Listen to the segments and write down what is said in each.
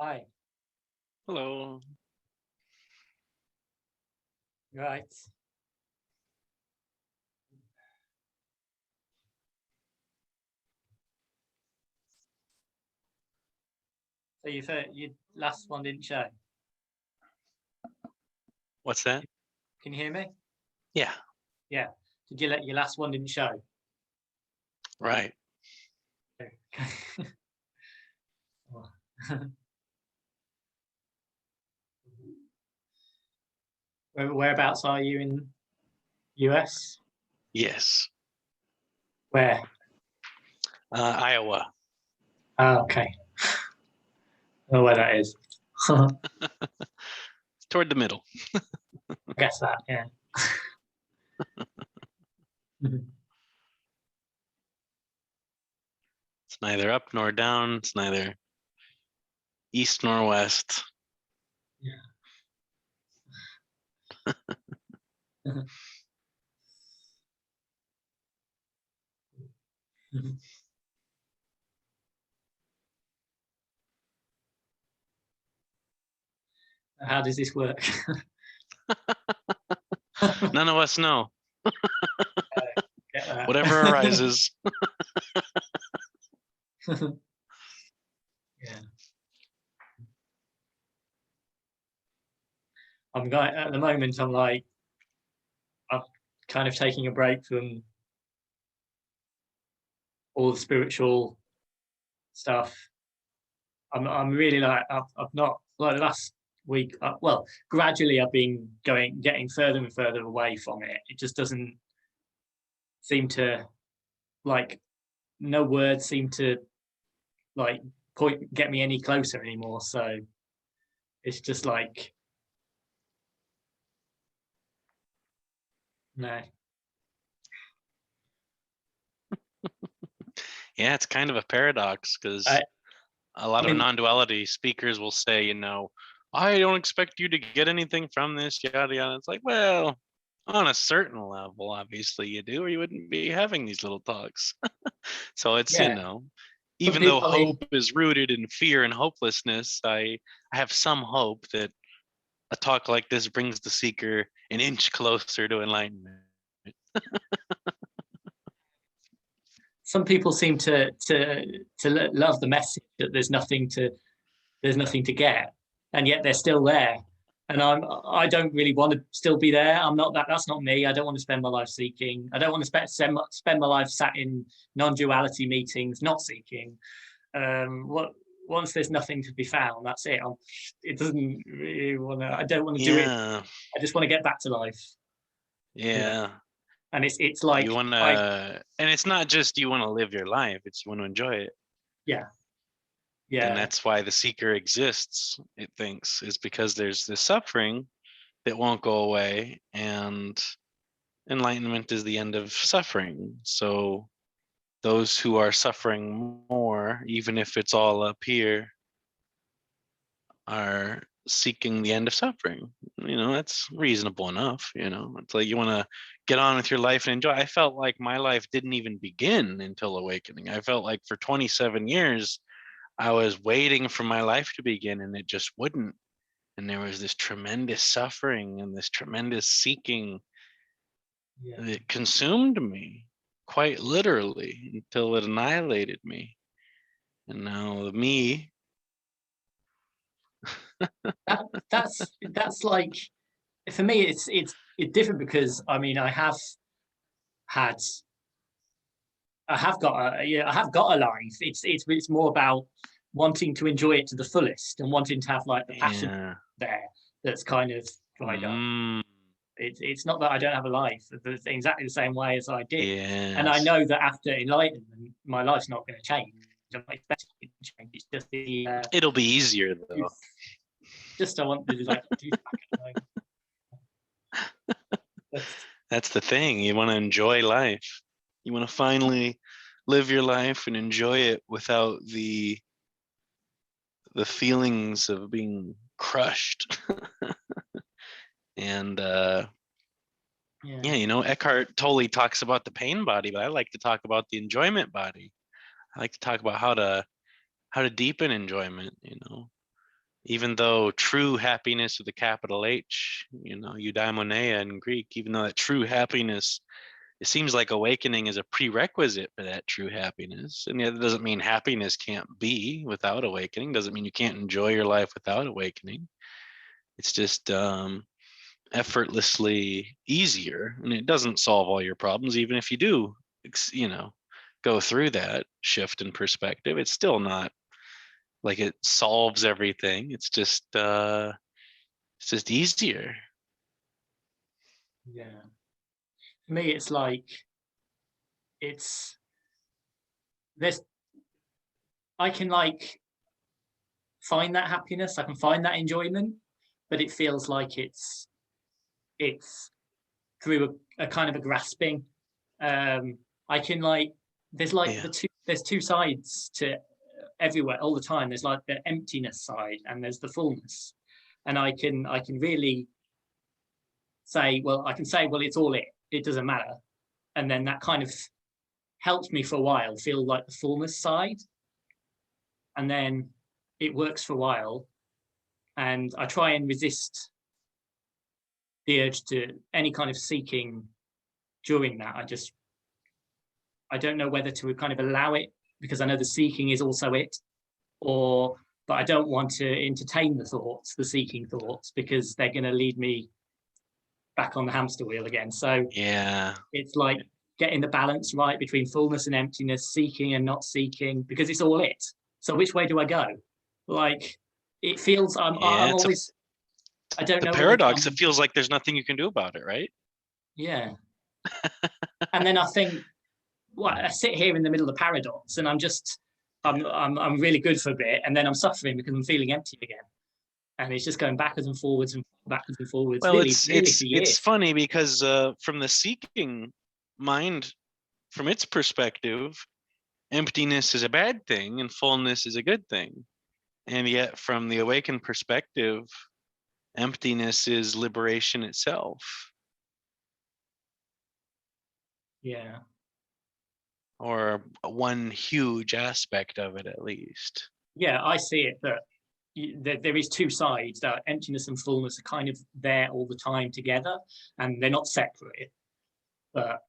Hi, Hello. right. So your last one didn't show. What's that? Can you hear me? Yeah, Yeah. Did you let your last one didn't show? right. Okay. Whereabouts are you in US? Yes. Where? Iowa. Okay. I know where that is. Toward the middle. Guess that. Yeah. It's neither up nor down. It's neither east nor west. Yeah. How does this work? None of us know. Get that. Whatever arises. Yeah. I'm going at the moment. I'm kind of taking a break from all the spiritual stuff. I'm really I've not like the last week. Well, gradually I've been getting further and further away from it. It just doesn't seem to like no words seem to like get me any closer anymore. So it's just like no. Yeah, it's kind of a paradox because I, a lot I of mean, non-duality speakers will say, I don't expect you to get anything from this, yada yada. It's like, well, on a certain level, obviously you do, or you wouldn't be having these little talks. So it's, yeah. Some even though people. I mean, hope is rooted in fear and hopelessness, I have some hope that a talk like this brings the seeker an inch closer to enlightenment. some people seem to love the message that there's nothing to get, and yet they're still there. And I don't really want to still be there. I'm not that. That's not me. I don't want to spend my life seeking. I don't want to spend my life sat in non-duality meetings, not seeking. What once there's nothing to be found, that's it. It doesn't really want to. I don't want to do it. Yeah, I just want to get back to life. You know. yeah. And it's You like want I to, and it's not just you want to live your life, it's you want to enjoy it. yeah And yeah that's why the seeker exists, it thinks, is because there's this suffering that won't go away. And enlightenment is the end of suffering. So those who are suffering more, even if it's all up here, are seeking the end of suffering. That's reasonable enough. It's like you want to get on with your life and enjoy. I felt like my life didn't even begin until awakening. I felt like for 27 years I was waiting for my life to begin and it just wouldn't. And there was this tremendous suffering and this tremendous seeking yeah. that consumed me quite literally until it annihilated me. And now the me. That's like for me. It's different because I mean had I have got a life. It's more about wanting to enjoy it to the fullest and wanting to have like the passion Yeah. there that's kind of dried up. Mm, It's not that I don't have a life. It's exactly the same way as I did, and I yes. know that after enlightenment, my life's not going to change. I'm not expecting it to change. It's just It'll be easier though. it's just I want to like do back at the moment. That's, That's the thing. You want to enjoy life. You want to finally live your life and enjoy it without the feelings of being crushed. And yeah, yeah, Eckhart Tolle talks about the pain body, but I like to talk about the enjoyment body. I like to talk about how to deepen enjoyment. even though true happiness with a capital H, eudaimonia in Greek, even though that true happiness, it seems like awakening is a prerequisite for that true happiness. And yet it doesn't mean happiness can't be without awakening. Doesn't mean you can't enjoy your life without awakening. It's just effortlessly easier, and it doesn't solve all your problems. Even if you do, go through that shift in perspective, it's still not like it solves everything. It's just easier. Yeah. For me, it's like I can like find that happiness, I can find that enjoyment, but it feels like it's through a kind of a grasping. I can like there's two sides to everywhere all the time. There's like the emptiness side and there's the fullness, and I can really say, well, it's all it doesn't matter, and then that kind of helps me for a while feel like the fullness side, and then it works for a while, and I try and resist the urge to any kind of seeking during that. I don't know whether to kind of allow it, because I know the seeking is also it, but I don't want to entertain the seeking thoughts, because they're going to lead me back on the hamster wheel again. So yeah, it's like getting the balance right between fullness and emptiness, seeking and not seeking, because it's all it. So which way do I go? Like, it feels I'm always, I don't know. The paradox, it feels like there's nothing you can do about it, right? Yeah. And then I think, well, I sit here in the middle of the paradox, and I'm really good for a bit, and then I'm suffering because I'm feeling empty again, and it's just going backwards and forwards and backwards and forwards. Well, it's funny because from the seeking mind, from its perspective, emptiness is a bad thing and fullness is a good thing, and yet from the awakened perspective, emptiness is liberation itself. Yeah. Or one huge aspect of it, at least. Yeah, I see it that there is two sides, that emptiness and fullness are kind of there all the time together, and they're not separate. But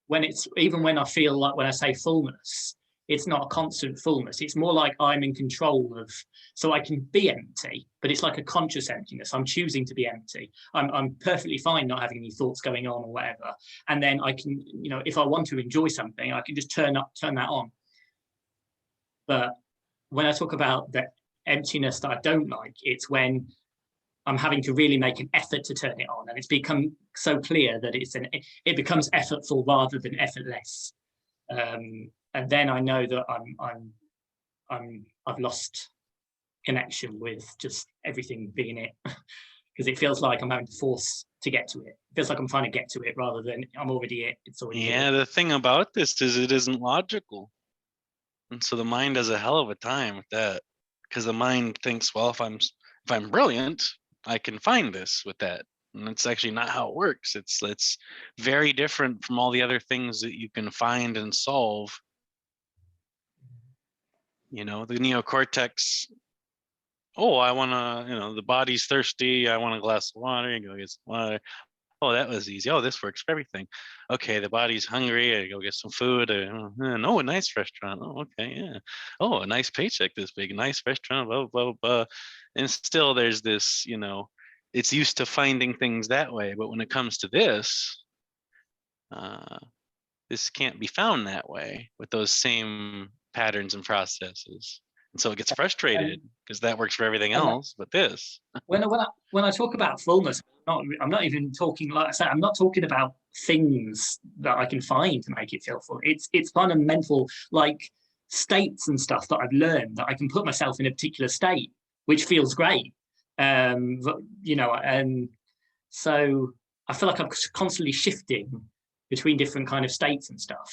when I feel like, when I say fullness, it's not a constant fullness. It's more like I'm in control of, so I can be empty, but it's like a conscious emptiness. I'm choosing to be empty. I'm perfectly fine not having any thoughts going on or whatever. And then I can, if I want to enjoy something, I can just turn that on. But when I talk about the emptiness that I don't like, it's when I'm having to really make an effort to turn it on, and it's become so clear that it becomes effortful rather than effortless. And then I know that I've lost connection with just everything being it, because it feels like I'm having to force to get to it. It feels like I'm trying to get to it rather than I'm already it. It's already here. The thing about this is it isn't logical, and so the mind has a hell of a time with that, because the mind thinks, well, if I'm brilliant, I can find this with that. And it's actually not how it works. It's very different from all the other things that you can find and solve. The neocortex, I want to, the body's thirsty, I want a glass of water, you go get some water. Oh, that was easy. Oh, this works for everything. Okay, the body's hungry, I go get some food. A nice restaurant. Oh, okay, yeah. Oh, a nice paycheck this big, nice restaurant, blah, blah, blah. And still there's this, it's used to finding things that way. But when it comes to this can't be found that way with those same patterns and processes. And so it gets frustrated because that works for everything else, but this. When I talk about fullness, I'm not even talking, like I said, I'm not talking about things that I can find to make it feel full. It's fundamental, like states and stuff that I've learned, that I can put myself in a particular state, which feels great. And so I feel like I'm constantly shifting between different kind of states and stuff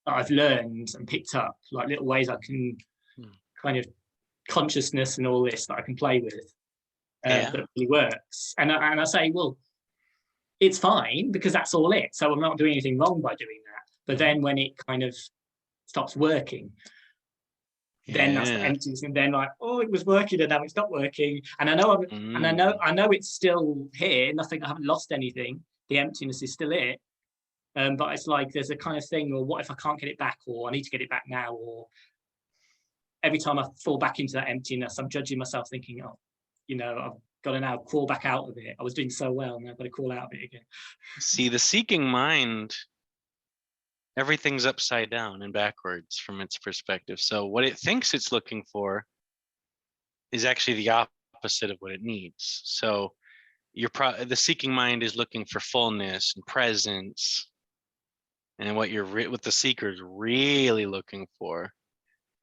that I've learned and picked up, like little ways I can kind of consciousness and all this that I can play with. That really works. And I say, well, it's fine because that's all it. So I'm not doing anything wrong by doing that. But then when it kind of stops working, then that's the Yeah. emptiness, and then like, oh, it was working and now it's not working, and I know I know it's still here. Nothing, I haven't lost anything. The emptiness is still it. But it's like there's a kind of thing, or what if I can't get it back, or I need to get it back now, or every time I fall back into that emptiness, I'm judging myself, thinking, oh, I've got to now crawl back out of it. I was doing so well, and I've got to crawl out of it again. See, the seeking mind, everything's upside down and backwards from its perspective. So what it thinks it's looking for is actually the opposite of what it needs. So the seeking mind is looking for fullness and presence, and what the seeker is really looking for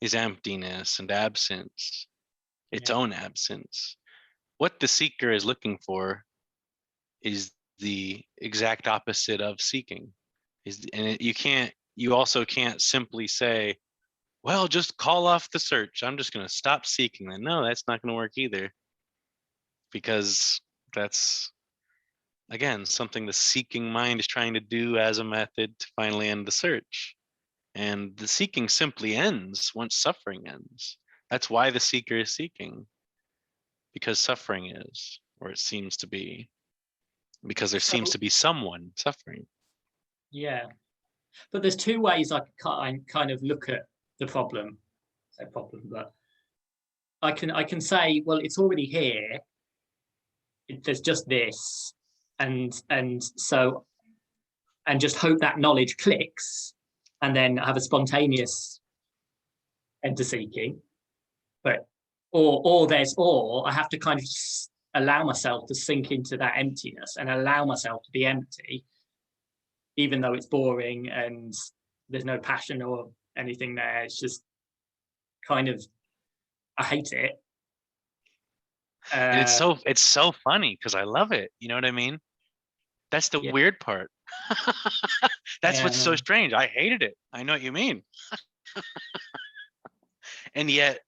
is emptiness and absence, its own absence. What the seeker is looking for is the exact opposite of seeking. You also can't simply say, well, just call off the search, I'm just going to stop seeking. Then no, that's not going to work either, because that's, again, something the seeking mind is trying to do as a method to finally end the search. And the seeking simply ends once suffering ends. That's why the seeker is seeking, because suffering is, or it seems to be, because there seems to be someone suffering. Yeah, but there's two ways I kind of look at the problem. But I can say, well, it's already here. There's just this, and just hope that knowledge clicks, and then have a spontaneous enter seeking. But or I have to kind of allow myself to sink into that emptiness and allow myself to be empty, even though it's boring and there's no passion or anything there. It's just kind of, I hate it. And it's so funny because I love it. You know what I mean? That's the weird part. That's what's so strange. I hated it. I know what you mean. And yet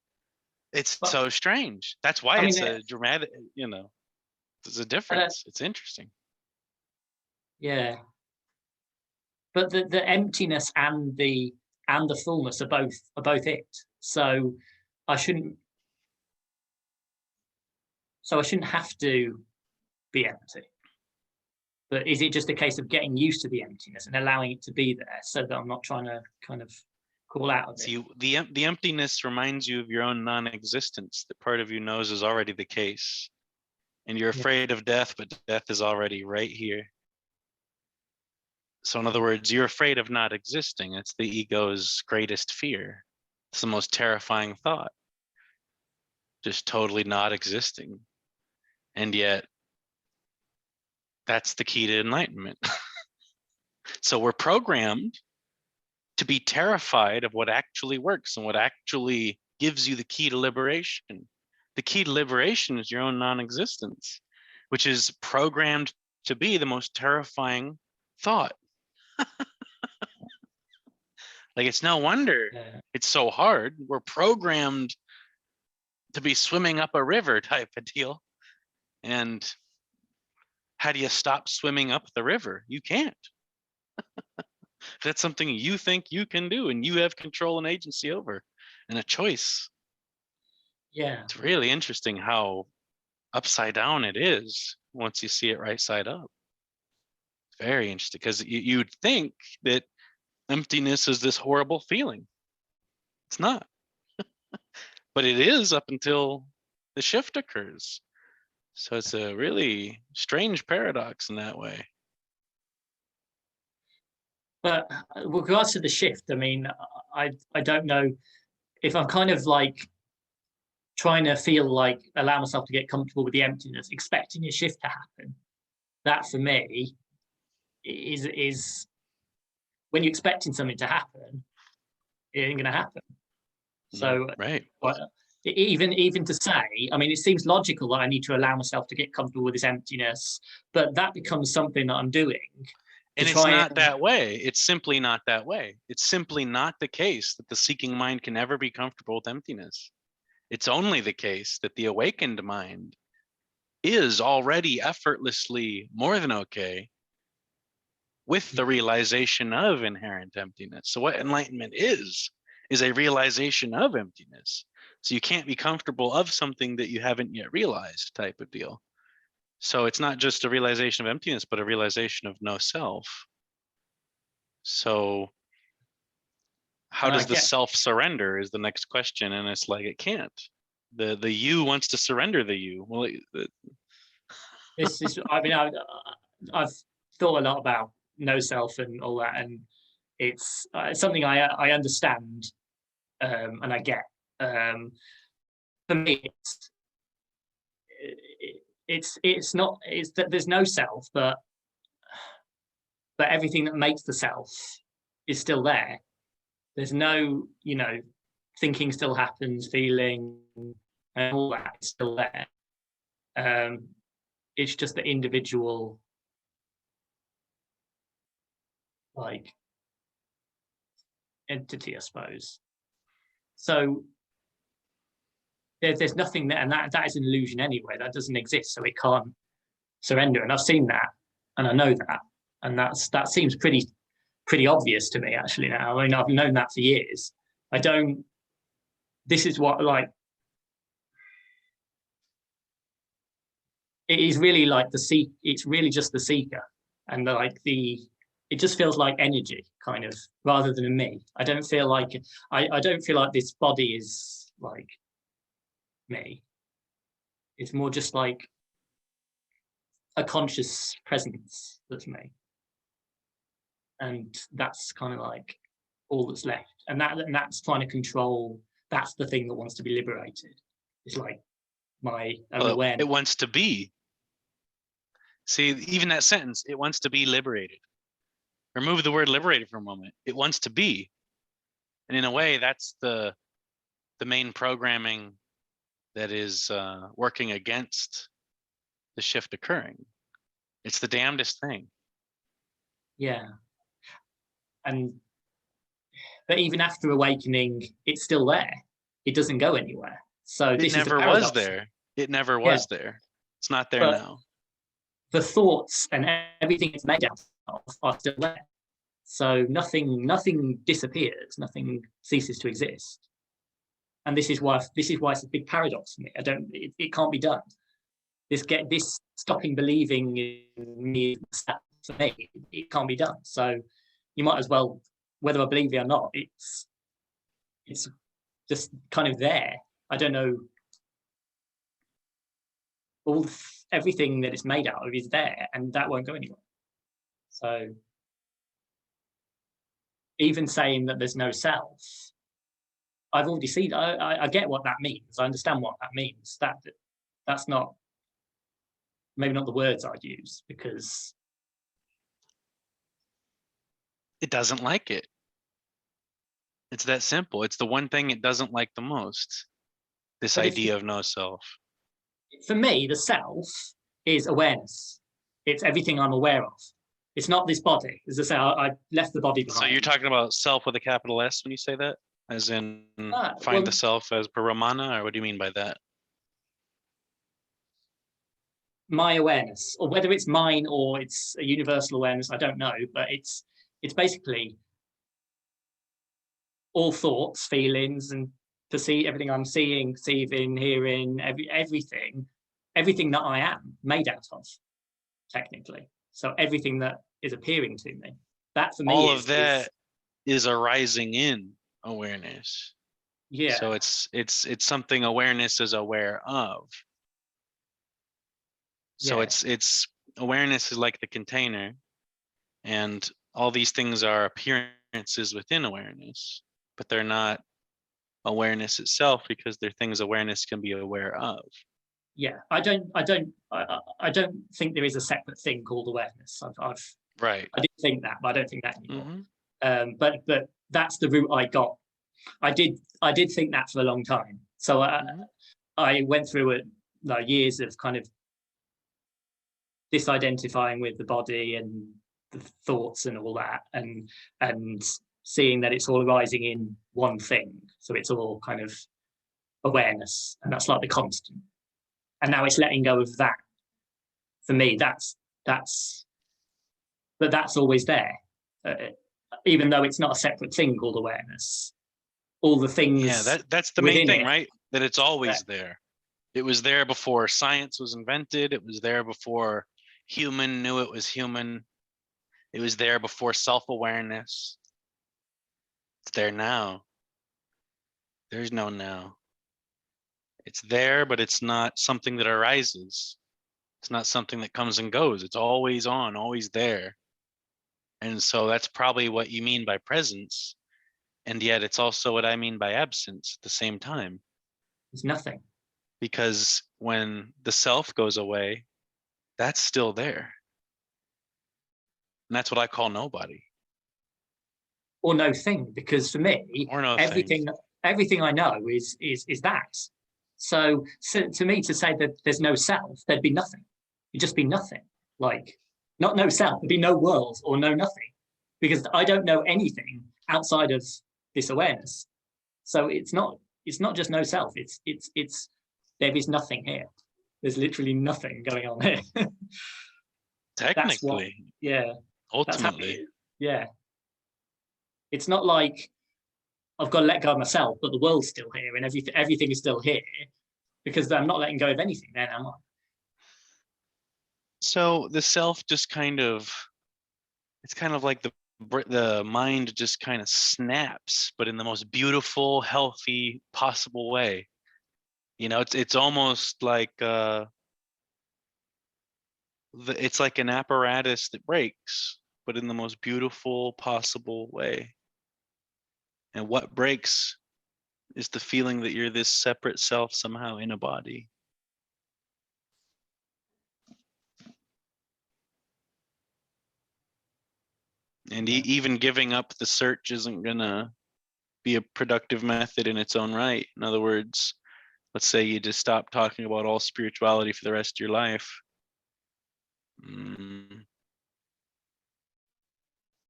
it's so strange. That's why it's a dramatic, there's a difference. It's interesting. Yeah. But the emptiness and the fullness are both it. So I shouldn't have to be empty. But is it just a case of getting used to the emptiness and allowing it to be there, so that I'm not trying to kind of crawl out of it? See, the emptiness reminds you of your own non-existence. That part of you knows is already the case. And you're afraid of death, but death is already right here. So in other words, you're afraid of not existing. It's the ego's greatest fear. It's the most terrifying thought. Just totally not existing. And yet, that's the key to enlightenment. So we're programmed to be terrified of what actually works and what actually gives you the key to liberation. The key to liberation is your own non-existence, which is programmed to be the most terrifying thought. Like, it's no wonder it's so hard. We're programmed to be swimming up a river type of deal. And how do you stop swimming up the river? You can't. That's something you think you can do and you have control and agency over, and a choice. Yeah. It's really interesting how upside down it is once you see it right side up. It's very interesting, because you'd think that emptiness is this horrible feeling. It's not. But it is up until the shift occurs. So it's a really strange paradox in that way. But with regards to the shift, I mean, I don't know if I'm kind of like trying to allow myself to get comfortable with the emptiness, expecting a shift to happen. That for me is when you're expecting something to happen, it ain't going to happen. So right. Even to say, I mean, it seems logical that I need to allow myself to get comfortable with this emptiness, but that becomes something that I'm doing. And it's not that way. It's simply not that way. It's simply not the case that the seeking mind can ever be comfortable with emptiness. It's only the case that the awakened mind is already effortlessly more than okay with the realization of inherent emptiness. So what enlightenment is is a realization of emptiness. So you can't be comfortable of something that you haven't yet realized, type of deal. So it's not just a realization of emptiness, but a realization of no self. So how And I does the get self surrender is the next question. And it's like, it can't. The you wants to surrender the you. Well, this is, I mean, I've thought a lot about no self and all that, and it's something I understand, and I get. For me, it's not, it's that there's no self, but everything that makes the self is still there. There's no, thinking still happens, feeling, and all that is still there. It's just the individual, like, entity, I suppose. So there's nothing there, and that is an illusion anyway. That doesn't exist, so it can't surrender. And I've seen that, and I know that, and that seems pretty obvious to me actually now. I mean, I've known that for years. I don't. This is what, like, it is really like the seek. It's really just the seeker, and it just feels like energy, kind of, rather than me. I don't feel like I don't feel like this body is like me. It's more just like a conscious presence that's me, and that's kind of like all that's left. And that's trying to control. That's the thing that wants to be liberated. It's like my awareness. It wants to be. See, even that sentence, it wants to be liberated. Remove the word liberated for a moment. It wants to be. And in a way, that's the main programming that is working against the shift occurring. It's the damnedest thing. Yeah. But even after awakening, it's still there. It doesn't go anywhere. So this is the paradox. Was there. It never was there. It's not there now. The thoughts and everything it's made out of are still there. So nothing disappears. Nothing ceases to exist. And this is why it's a big paradox for me. It can't be done. This stopping believing in me, for me, it can't be done. So you might as well, whether I believe it or not, it's just kind of there. I don't know. Everything that it's made out of is there, and that won't go anywhere. So even saying that there's no self, I've already seen. I get what that means. I understand what that means. That's not, maybe not the words I'd use, because it doesn't like it. It's that simple. It's the one thing it doesn't like the most. This idea of no self. For me, the self is awareness. It's everything I'm aware of. It's not this body. As I say, I left the body behind. So you're talking about self with a capital S when you say that? As in find the self as per Ramana, or what do you mean by that? My awareness, or whether it's mine or it's a universal awareness, I don't know, but it's basically all thoughts, feelings, and everything I'm seeing, perceiving, hearing, everything that I am made out of, technically. So everything that is appearing to me, that for me, all of that is arising in awareness. Yeah. So it's something awareness is aware of. So it's awareness is like the container, and all these things are appearances within awareness, but they're not awareness itself, because they're things awareness can be aware of. Yeah, I don't think there is a separate thing called awareness. Right. I did think that, but I don't think that anymore. Mm-hmm. But that's the route I got. I did think that for a long time. So I went through years of kind of disidentifying with the body and the thoughts and all that, and seeing that it's all arising in one thing. So it's all kind of awareness, and that's like the constant. And now it's letting go of that. For me, but that's always there, even though it's not a separate thing called awareness. all the things. Yeah, that's the main thing, it. right? That it's always there. It was there before science was invented. It was there before human knew it was human. It was there before self-awareness. It's there now. There's no now. It's there, but it's not something that arises. It's not something that comes and goes. It's always on, always there. And so that's probably what you mean by presence. And yet it's also what I mean by absence at the same time. There's nothing. Because when the self goes away, that's still there. And that's what I call nobody. Or no thing, because for me, Or no everything thing. everything I know is that. So to me, to say that there's no self, there'd be nothing. It'd just be nothing. Like, not no self, there'd be no world or no nothing. Because I don't know anything outside of this awareness. So it's not just no self. It's there is nothing here. There's literally nothing going on here. Technically. Yeah. Ultimately. Yeah. It's not like I've got to let go of myself, but the world's still here and everything is still here, because I'm not letting go of anything then, am I? So the self just it's kind of like the mind just kind of snaps, but in the most beautiful, healthy possible way. You know, it's almost like it's like an apparatus that breaks, but in the most beautiful possible way. And what breaks is the feeling that you're this separate self somehow in a body. And even giving up the search isn't gonna be a productive method in its own right. In other words, let's say you just stop talking about all spirituality for the rest of your life.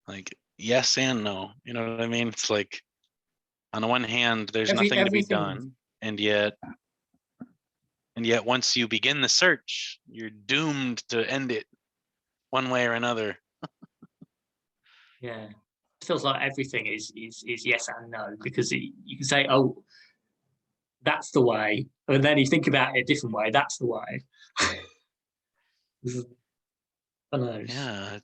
Like, yes and no. You know what I mean? It's like, on the one hand, there's nothing to be done, and yet once you begin the search, you're doomed to end it one way or another. Yeah. It feels like everything is yes and no, because you can say, oh, that's the way, and then you think about it a different way, that's the way. I know. Yeah,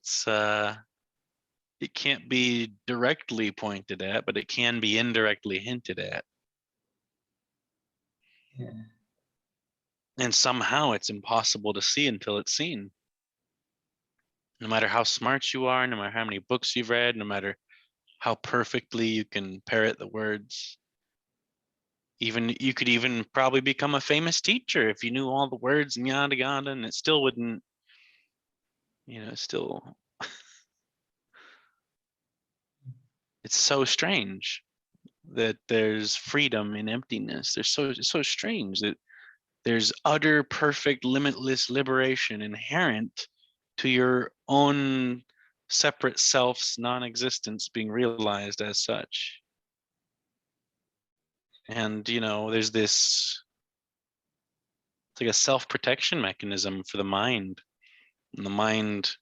it can't be directly pointed at, but it can be indirectly hinted at. Yeah. And somehow it's impossible to see until it's seen. No matter how smart you are, no matter how many books you've read, no matter how perfectly you can parrot the words. Even you could even probably become a famous teacher if you knew all the words and yada yada, and it still wouldn't, still it's so strange that there's freedom in emptiness. It's so strange that there's utter, perfect, limitless liberation inherent to your own separate self's non-existence being realized as such. And there's this, it's like a self-protection mechanism for the mind. And the mind,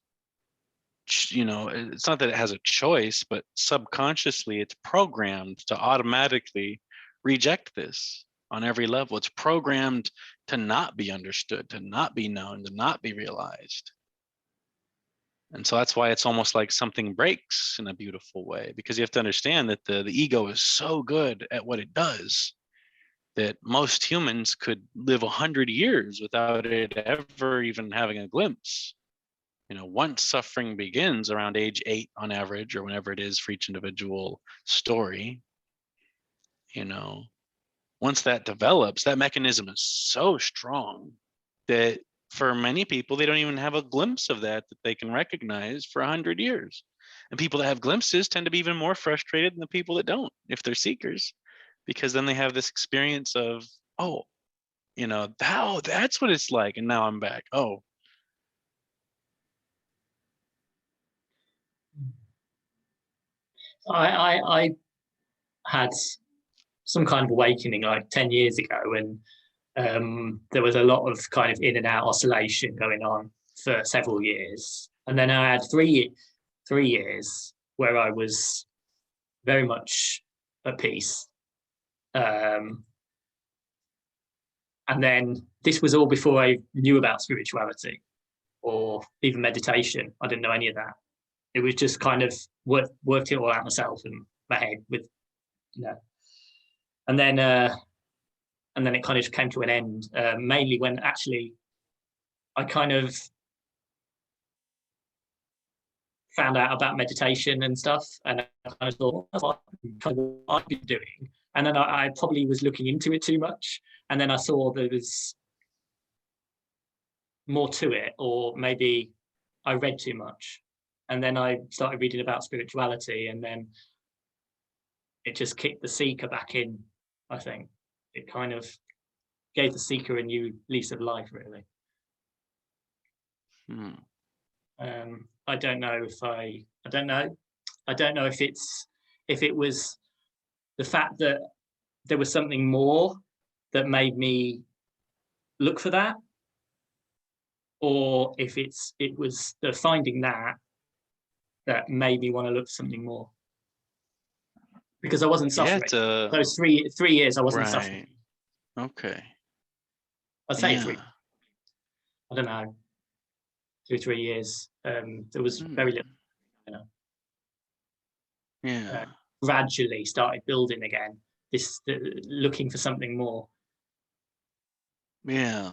it's not that it has a choice, but subconsciously it's programmed to automatically reject this on every level. It's programmed to not be understood, to not be known, to not be realized. And so that's why it's almost like something breaks in a beautiful way, because you have to understand that the ego is so good at what it does that most humans could live 100 years without it ever even having a glimpse. Once suffering begins around age 8 on average, or whenever it is for each individual story, once that develops, that mechanism is so strong that for many people, they don't even have a glimpse of that they can recognize for 100 years. And people that have glimpses tend to be even more frustrated than the people that don't, if they're seekers, because then they have this experience of, that's what it's like. And now I'm back. Oh. I had some kind of awakening like 10 years ago, and there was a lot of kind of in and out oscillation going on for several years. And then I had 3 years where I was very much at peace. And then this was all before I knew about spirituality or even meditation. I didn't know any of that. It was just kind of worked it all out myself in my head with, and then it kind of came to an end, mainly when actually I kind of found out about meditation and stuff, and I kind of thought, that's what I've been doing. And then I probably was looking into it too much, and then I saw there was more to it, or maybe I read too much, and then I started reading about spirituality, and then it just kicked the seeker back in. I think it kind of gave the seeker a new lease of life, really. I don't know if it was the fact that there was something more that made me look for that, or if it was the finding that made me want to look for something more. Because I wasn't suffering. Those 3 years I wasn't suffering. Okay. I'd say 3. I don't know. 2 or 3 years. There was very little, gradually started building again. Looking for something more. Yeah.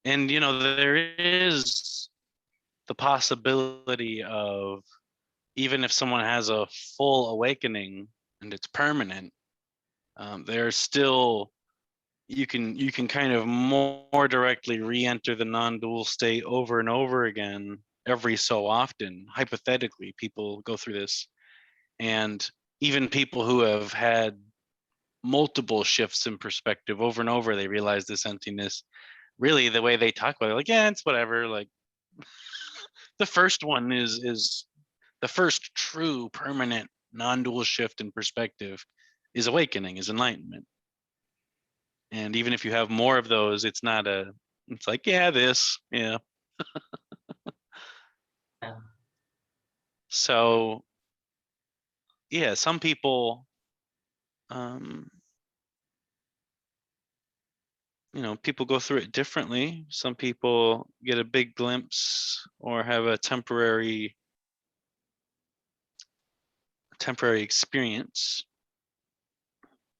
And there is the possibility of, even if someone has a full awakening and it's permanent, there's still, you can kind of more directly re-enter the non-dual state over and over again every so often. Hypothetically, people go through this, and even people who have had multiple shifts in perspective over and over, they realize this emptiness. Really, the way they talk about it, like, yeah, it's whatever. Like, the first one is the first true permanent non-dual shift in perspective is awakening, is enlightenment. And even if you have more of those, it's like, yeah, this, yeah. So, yeah, some people, people go through it differently. Some people get a big glimpse or have a temporary experience,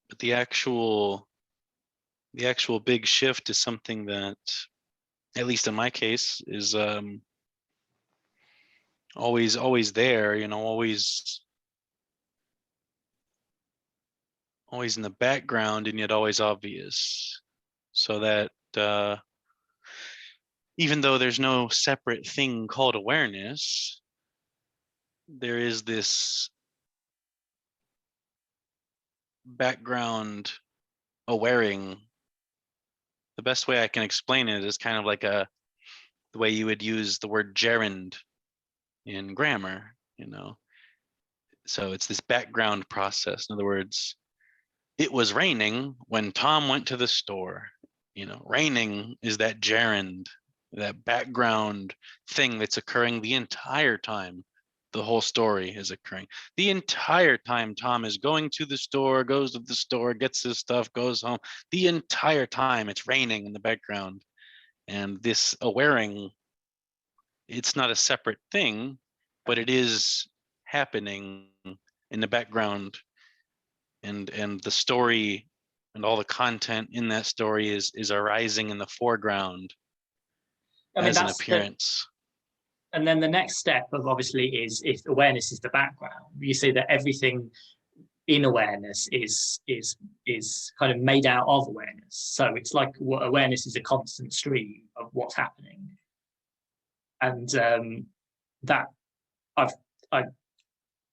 but the actual big shift is something that, at least in my case, is always there, always in the background, and yet always obvious. So that even though there's no separate thing called awareness, there is this background awareing. The best way I can explain it is kind of like the way you would use the word gerund in grammar, So it's this background process. In other words, it was raining when Tom went to the store. Raining is that gerund, that background thing that's occurring the entire time the whole story is occurring. The entire time Tom is going to the store, goes to the store, gets his stuff, goes home. The entire time it's raining in the background. And this awareing, it's not a separate thing, but it is happening in the background. And the story and all the content in that story is arising in the foreground as an appearance. And then the next step of obviously is, if awareness is the background, you say that everything in awareness is kind of made out of awareness. So it's like awareness is a constant stream of what's happening. And that I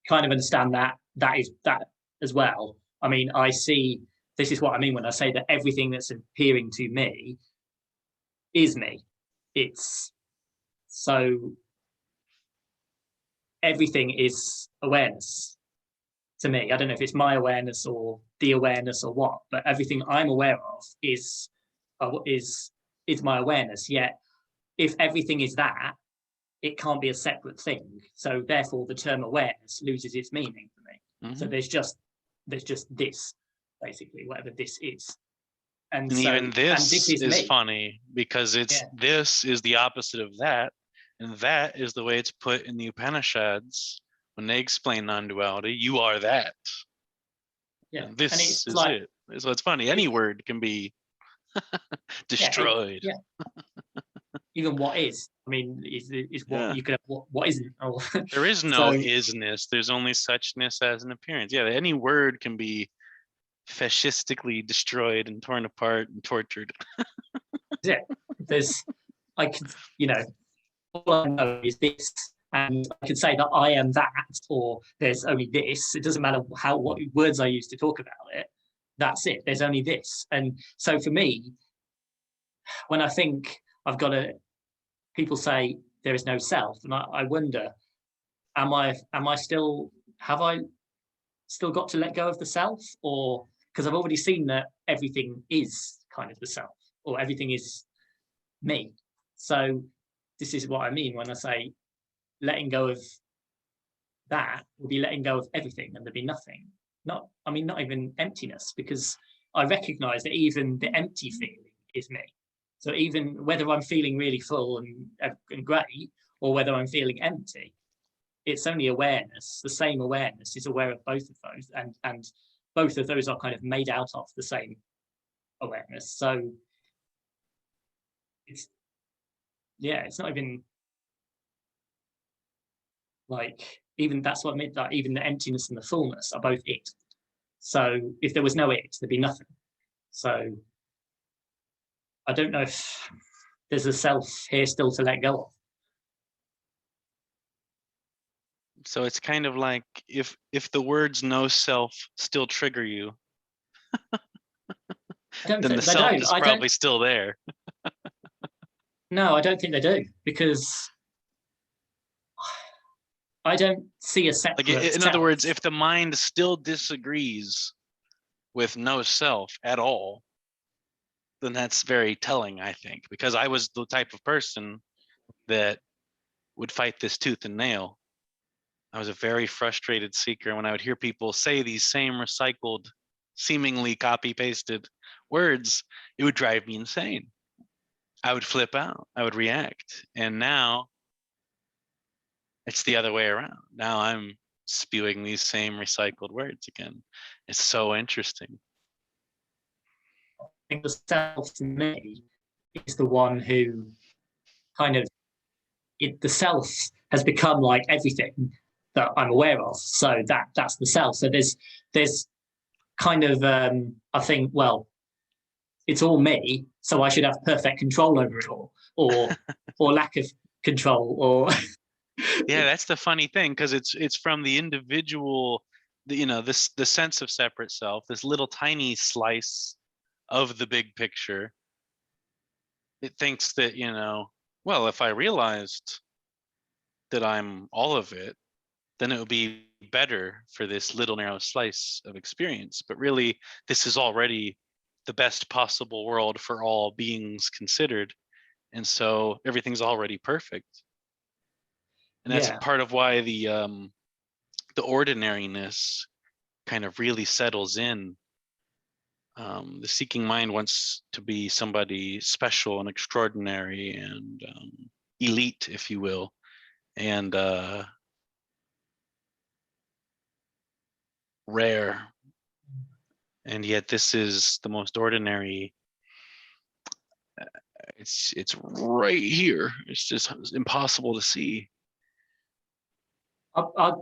kind of understand that is that as well. I mean, I see, this is what I mean when I say that everything that's appearing to me is me. It's so everything is awareness to me. I don't know if it's my awareness or the awareness or what, but everything I'm aware of is my awareness. Yet, if everything is that, it can't be a separate thing. So therefore, the term awareness loses its meaning for me. Mm-hmm. So there's just there's just this, basically, whatever this is. And And so, even and this this is me. funny because it's this is the opposite of that, and that is the way it's put in the Upanishads when they explain non-duality. You are that. Yeah, And this and it's is like, it. So it's funny. Any word can be destroyed. Yeah, even what is. I mean, is what Yeah. you could have what isn't. Or There is no so, isness. There's only suchness as an appearance. Yeah, any word can be fascistically destroyed and torn apart and tortured. yeah, there's, I could, you know, all I know is this, and I could say that I am that, or there's only this. It doesn't matter what words I use to talk about it. That's it. There's only this, and so for me, when I think I've got to, people say there is no self, and I wonder, am I still, have I still got to let go of the self, or because I've already seen that everything is kind of the self, or everything is me. So this is what I mean when I say letting go of that will be letting go of everything, and there'll be nothing. Not even emptiness, because I recognize that even the empty feeling is me. So even whether I'm feeling really full and great, or whether I'm feeling empty, it's only awareness. The same awareness is aware of both of those, and both of those are kind of made out of the same awareness. So it's not even like, even that's what I meant, that even the emptiness and the fullness are both it. So if there was no it, there'd be nothing. So I don't know if there's a self here still to let go of. So it's kind of like if the words no self still trigger you, then the self is probably still there. No, I don't think they do, because I don't see a separate. Like in other words, if the mind still disagrees with no self at all, then that's very telling, I think, because I was the type of person that would fight this tooth and nail. I was a very frustrated seeker. When I would hear people say these same recycled, seemingly copy pasted words, it would drive me insane. I would flip out, I would react. And now it's the other way around. Now I'm spewing these same recycled words again. It's so interesting. I think the self to me is the one who kind of, the self has become like everything that I'm aware of. So that's the self. So there's kind of, I think, well, it's all me, so I should have perfect control over it all, or lack of control, or yeah, that's the funny thing, because it's from the individual, the sense of separate self, this little tiny slice of the big picture. It thinks that, well, if I realized that I'm all of it, then it would be better for this little narrow slice of experience. But really, this is already the best possible world for all beings considered. And so everything's already perfect. And that's part of why the ordinariness kind of really settles in. The seeking mind wants to be somebody special and extraordinary and elite, if you will. And rare, and yet this is the most ordinary. It's right here. It's just impossible to see. I'd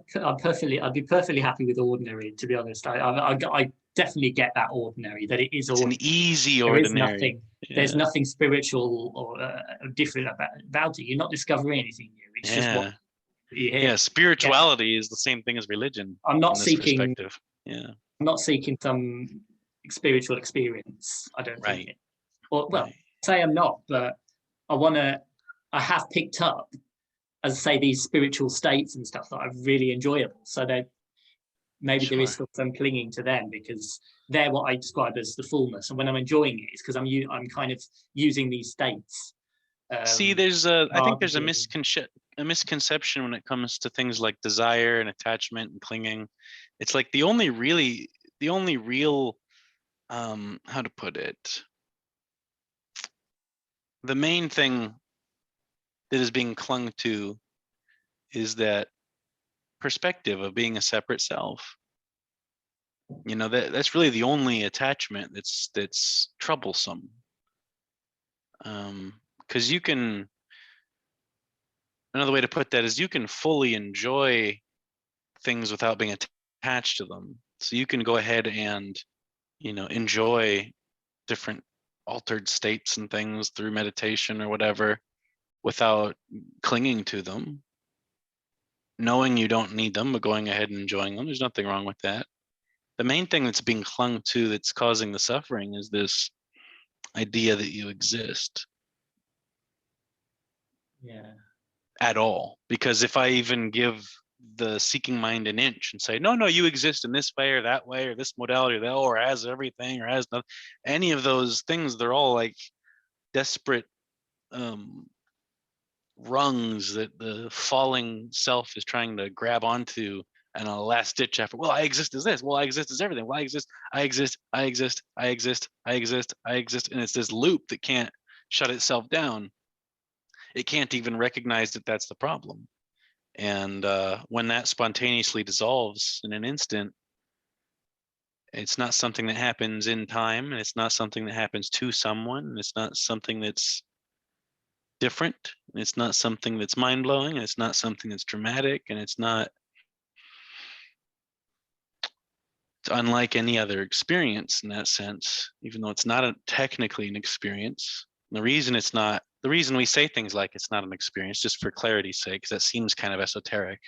be perfectly happy with ordinary, to be honest. I definitely get that ordinary, that it is ordinary. It's an easy ordinary. There is nothing. Yeah. There's nothing spiritual or different about it. You're not discovering anything new. It's just what you hear. Yeah, spirituality is the same thing as religion. I'm not seeking. Yeah, I'm not seeking some spiritual experience. I don't think. Say I'm not, but I have picked up, as I say, these spiritual states and stuff that are really enjoyable. So that maybe there is still some clinging to them, because they're what I describe as the fullness. And when I'm enjoying it, it's because I'm kind of using these states. See, I think there's a misconception when it comes to things like desire and attachment and clinging. It's like the only really the only real, how to put it, the main thing that is being clung to is that perspective of being a separate self. You know, that's really the only attachment that's troublesome. Because you can, another way to put that is you can fully enjoy things without being attached to them. So you can go ahead and, you know, enjoy different altered states and things through meditation or whatever without clinging to them, knowing you don't need them, but going ahead and enjoying them. There's nothing wrong with that. The main thing that's being clung to that's causing the suffering is this idea that you exist. Yeah. At all. Because if I even give the seeking mind an inch and say, no, you exist in this way or that way, or this modality, or that, or as everything, or as nothing, any of those things, they're all like desperate rungs that the falling self is trying to grab onto, and a last ditch effort. Well, I exist as this. Well, I exist as everything. Well, I exist, I exist, I exist, I exist, I exist, I exist. And it's this loop that can't shut itself down. It can't even recognize that that's the problem. And when that spontaneously dissolves in an instant, it's not something that happens in time, and it's not something that happens to someone, and it's not something that's different, and it's not something that's mind-blowing, and it's not something that's dramatic, and it's unlike any other experience in that sense, even though it's not technically an experience. The reason we say things like it's not an experience, just for clarity's sake, because that seems kind of esoteric,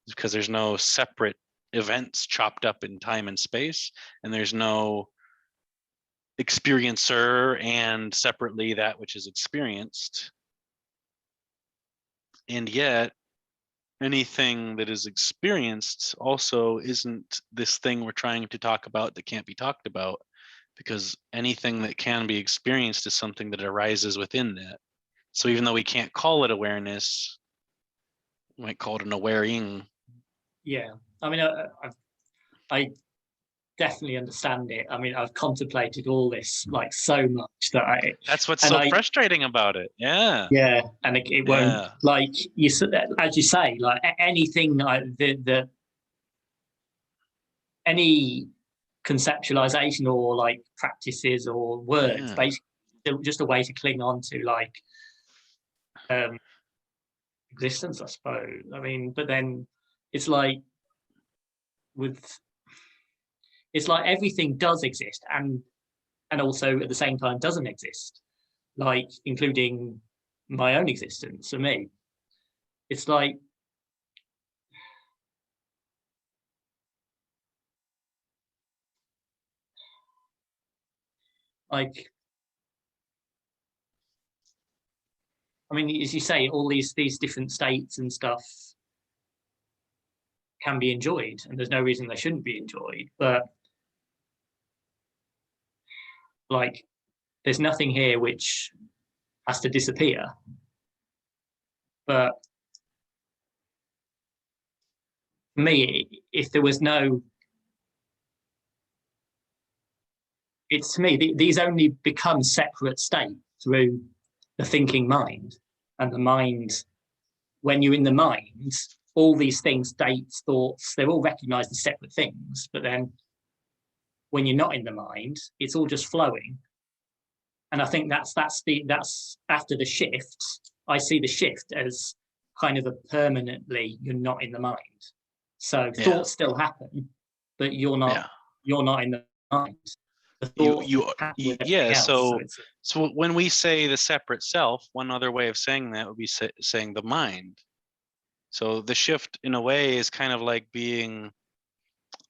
is because there's no separate events chopped up in time and space, and there's no experiencer and separately that which is experienced. And yet, anything that is experienced also isn't this thing we're trying to talk about that can't be talked about, because anything that can be experienced is something that arises within that. So even though we can't call it awareness, we might call it an awareing. Yeah. I mean, I definitely understand it. I mean, I've contemplated all this like so much that That's what's so frustrating about it. Yeah. Yeah, and it won't, like you as you say, like anything like the any conceptualization or like practices or words, basically just a way to cling on to like existence, I suppose. I mean, but then it's like it's like everything does exist and also at the same time doesn't exist, like including my own existence for me. It's like like I mean, as you say, all these different states and stuff can be enjoyed, and there's no reason they shouldn't be enjoyed. But like, there's nothing here which has to disappear. But for me, if there was no, it's to me these only become separate states through the thinking mind, and the mind. When you're in the mind, all these things, dates, thoughts, they're all recognized as separate things. But then when you're not in the mind, it's all just flowing. And I think that's after the shift. I see the shift as kind of a permanently you're not in the mind. So thoughts still happen, but you're not in the mind. The thoughts So when we say the separate self, one other way of saying that would be saying the mind. So the shift in a way is kind of like being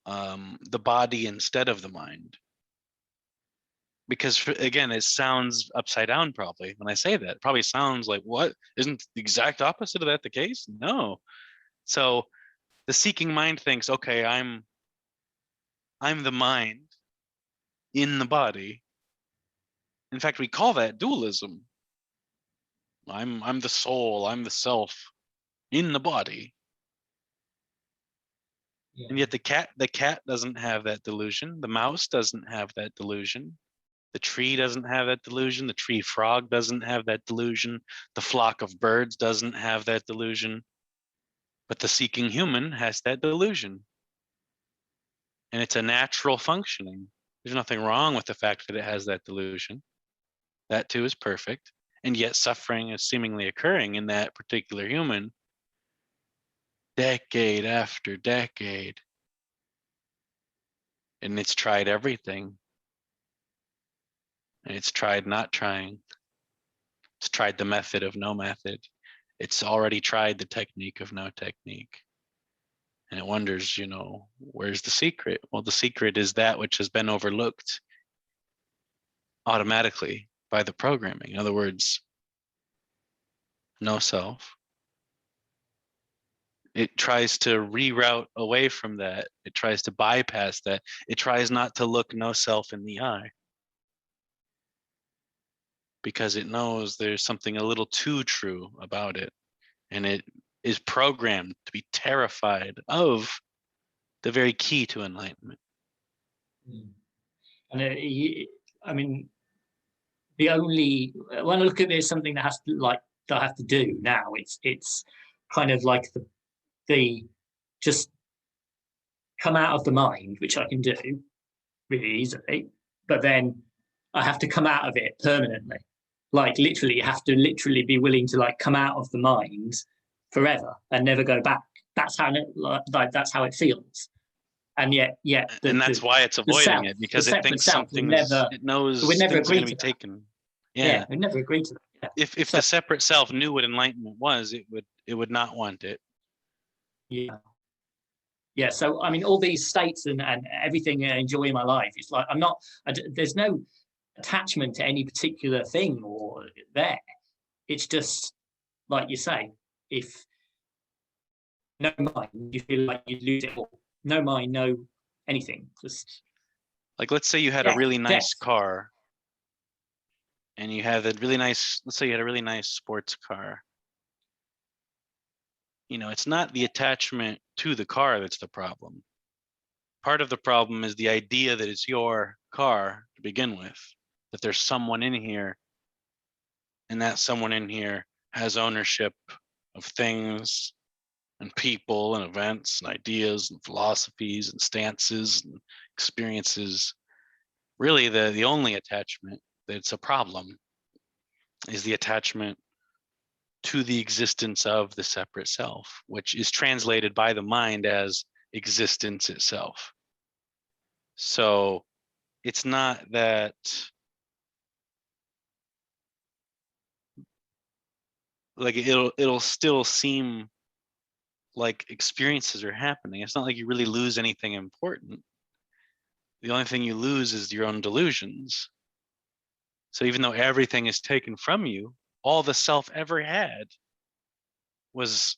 the body instead of the mind. Because again, it sounds upside down probably when I say that. It probably sounds like, what? Isn't the exact opposite of that the case? No. So the seeking mind thinks, okay, I'm the mind in the body. In fact, we call that dualism. I'm the soul, I'm the self in the body. Yeah. And yet the cat doesn't have that delusion. The mouse doesn't have that delusion. The tree doesn't have that delusion. The tree frog doesn't have that delusion. The flock of birds doesn't have that delusion. But the seeking human has that delusion. And it's a natural functioning. There's nothing wrong with the fact that it has that delusion. That too is perfect. And yet suffering is seemingly occurring in that particular human decade after decade. And it's tried everything. And it's tried not trying. It's tried the method of no method. It's already tried the technique of no technique. And it wonders, where's the secret? Well, the secret is that which has been overlooked automatically by the programming. In other words, no self. It tries to reroute away from that. It tries to bypass that. It tries not to look no self in the eye, because it knows there's something a little too true about it. And it is programmed to be terrified of the very key to enlightenment. And I mean, the only, when I look at this, something that I have to do now, it's kind of like the just come out of the mind, which I can do really easily, but then I have to come out of it permanently. Like literally, you have to literally be willing to come out of the mind forever and never go back. That's how that's how it feels. And yet, and that's why it's avoiding it, because it thinks it knows we'd never things are agree going to be to taken. Yeah, we'd never agree to that. Yeah. If the separate self knew what enlightenment was, it would not want it. Yeah. Yeah. So I mean, all these states and everything I enjoy in my life, it's like there's no attachment to any particular thing or there. It's just like you say, if no mind, you feel like you lose it all. No mind, no anything. Just like, let's say you had a really nice car, and you have a really nice, let's say you had a really nice sports car. It's not the attachment to the car that's the problem. Part of the problem is the idea that it's your car to begin with, that there's someone in here, and that someone in here has ownership of things and people and events and ideas and philosophies and stances and experiences. Really, the only attachment that's a problem is the attachment to the existence of the separate self, which is translated by the mind as existence itself. So it's not that it'll still seem like experiences are happening. It's not like you really lose anything important. The only thing you lose is your own delusions. So even though everything is taken from you, all the self ever had was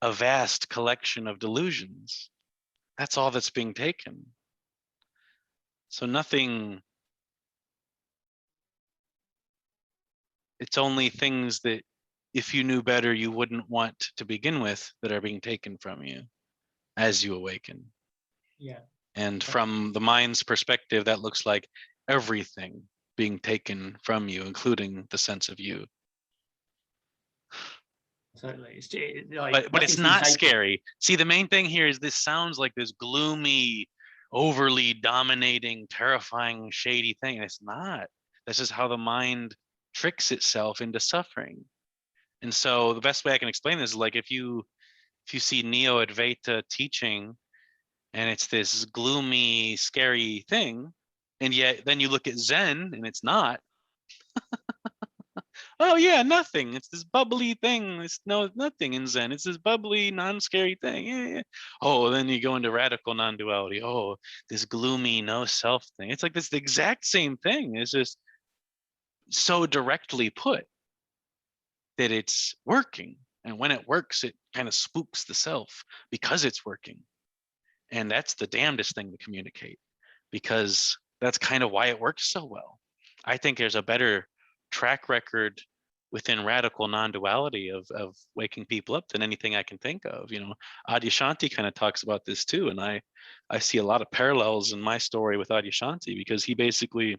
a vast collection of delusions. That's all that's being taken. So nothing, it's only things that if you knew better, you wouldn't want to begin with, that are being taken from you as you awaken. Yeah. And from the mind's perspective, that looks like everything being taken from you, including the sense of you. Totally. But it's not scary. See, the main thing here is this sounds like this gloomy, overly dominating, terrifying, shady thing. It's not. This is how the mind tricks itself into suffering. And so the best way I can explain this is like if you see Neo-Advaita teaching, and it's this gloomy, scary thing, and yet then you look at Zen and it's not. Oh yeah, nothing. It's this bubbly thing. It's nothing in Zen. It's this bubbly, non-scary thing. Yeah. Oh, then you go into radical non-duality. Oh, this gloomy, no self thing. It's like this the exact same thing. It's just so directly put that it's working. And when it works, it kind of spooks the self because it's working. And that's the damnedest thing to communicate, because that's kind of why it works so well. I think there's a better track record within radical non-duality of waking people up than anything I can think of. Adyashanti kind of talks about this too, and I see a lot of parallels in my story with Adyashanti, because he basically,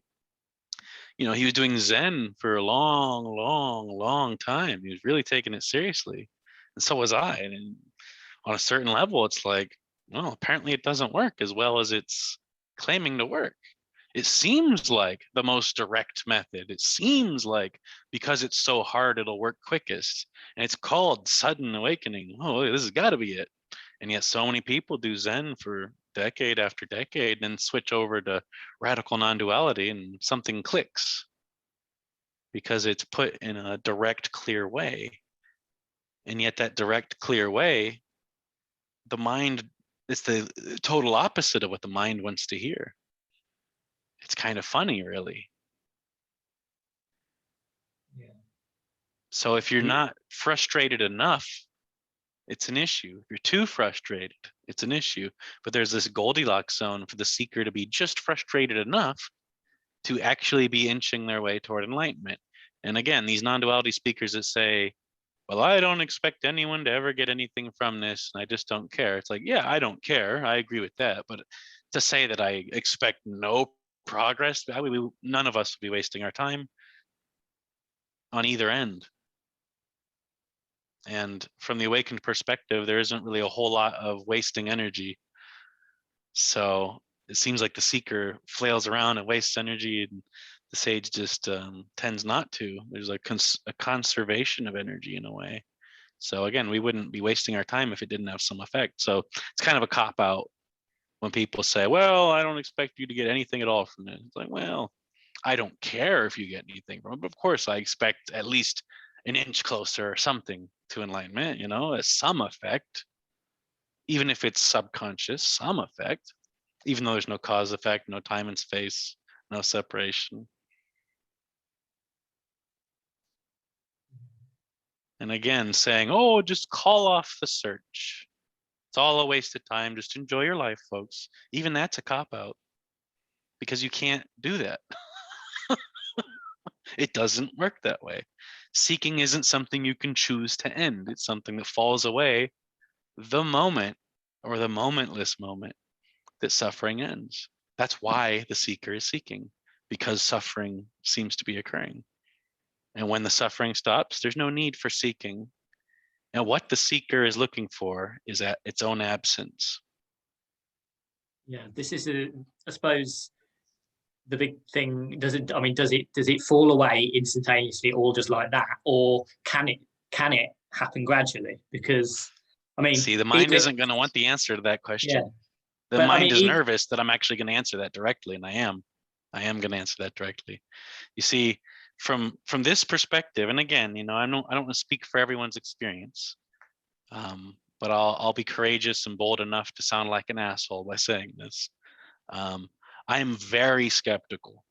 he was doing Zen for a long, long, long time. He was really taking it seriously, and so was I. And on a certain level, it's like, well, apparently it doesn't work as well as it's claiming to work. It seems like the most direct method. It seems like because it's so hard, it'll work quickest. And it's called sudden awakening. Oh, this has got to be it. And yet so many people do Zen for decade after decade, and then switch over to radical non-duality, and something clicks because it's put in a direct, clear way. And yet that direct, clear way, the mind, it's the total opposite of what the mind wants to hear. It's kind of funny, really. Yeah. So if you're not frustrated enough, it's an issue. If you're too frustrated, it's an issue. But there's this Goldilocks zone for the seeker to be just frustrated enough to actually be inching their way toward enlightenment. And again, these non-duality speakers that say, well, I don't expect anyone to ever get anything from this, and I just don't care. It's like, yeah, I don't care. I agree with that. But to say that I expect no progress, none of us will be wasting our time on either end. And from the awakened perspective, there isn't really a whole lot of wasting energy. So it seems like the seeker flails around and wastes energy, and the sage just tends not to. There's like a conservation of energy in a way. So again, we wouldn't be wasting our time if it didn't have some effect. So it's kind of a cop out when people say, well, I don't expect you to get anything at all from it. It's like, well, I don't care if you get anything from it, but of course I expect at least an inch closer or something to enlightenment, some effect, even if it's subconscious, some effect, even though there's no cause effect, no time and space, no separation. And again, saying, oh, just call off the search. It's all a waste of time. Just enjoy your life, folks. Even that's a cop-out, because you can't do that. It doesn't work that way. Seeking isn't something you can choose to end. It's something that falls away the moment, or the momentless moment, that suffering ends. That's why the seeker is seeking, because suffering seems to be occurring. And when the suffering stops, there's no need for seeking. And what the seeker is looking for is at its own absence. Yeah, this is I suppose the big thing. Does it fall away instantaneously, or just like that, or can it happen gradually? Because see, the mind isn't going to want the answer to that question. Yeah. The mind is nervous that I'm actually going to answer that directly, and I am going to answer that directly. You see, from this perspective, and again, I don't want to speak for everyone's experience, but I'll be courageous and bold enough to sound like an asshole by saying this. I am very skeptical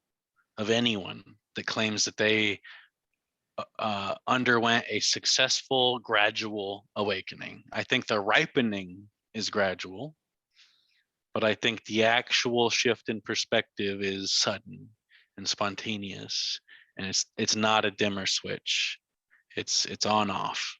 of anyone that claims that they underwent a successful gradual awakening. I think the ripening is gradual, but I think the actual shift in perspective is sudden and spontaneous, and it's not a dimmer switch. It's on off.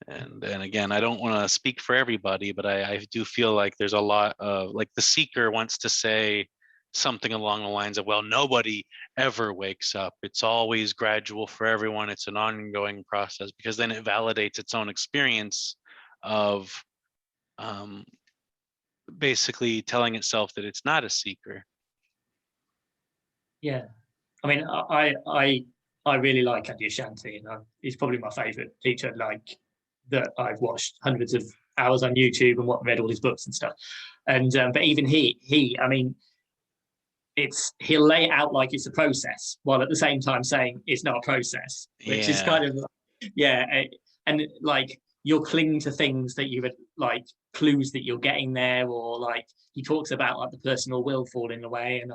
And again, I don't want to speak for everybody, but I do feel like there's a lot of, like, the seeker wants to say something along the lines of, well, nobody ever wakes up. It's always gradual for everyone. It's an ongoing process, because then it validates its own experience of basically telling itself that it's not a seeker. Yeah, I really like Adyashanti, and he's probably my favorite teacher. Like, that I've watched hundreds of hours on YouTube and read all his books and stuff. And but even he, he'll lay it out like it's a process, while at the same time saying it's not a process, which is kind of and like, you'll cling to things that you would like, clues that you're getting there, or like he talks about like the personal will falling away, and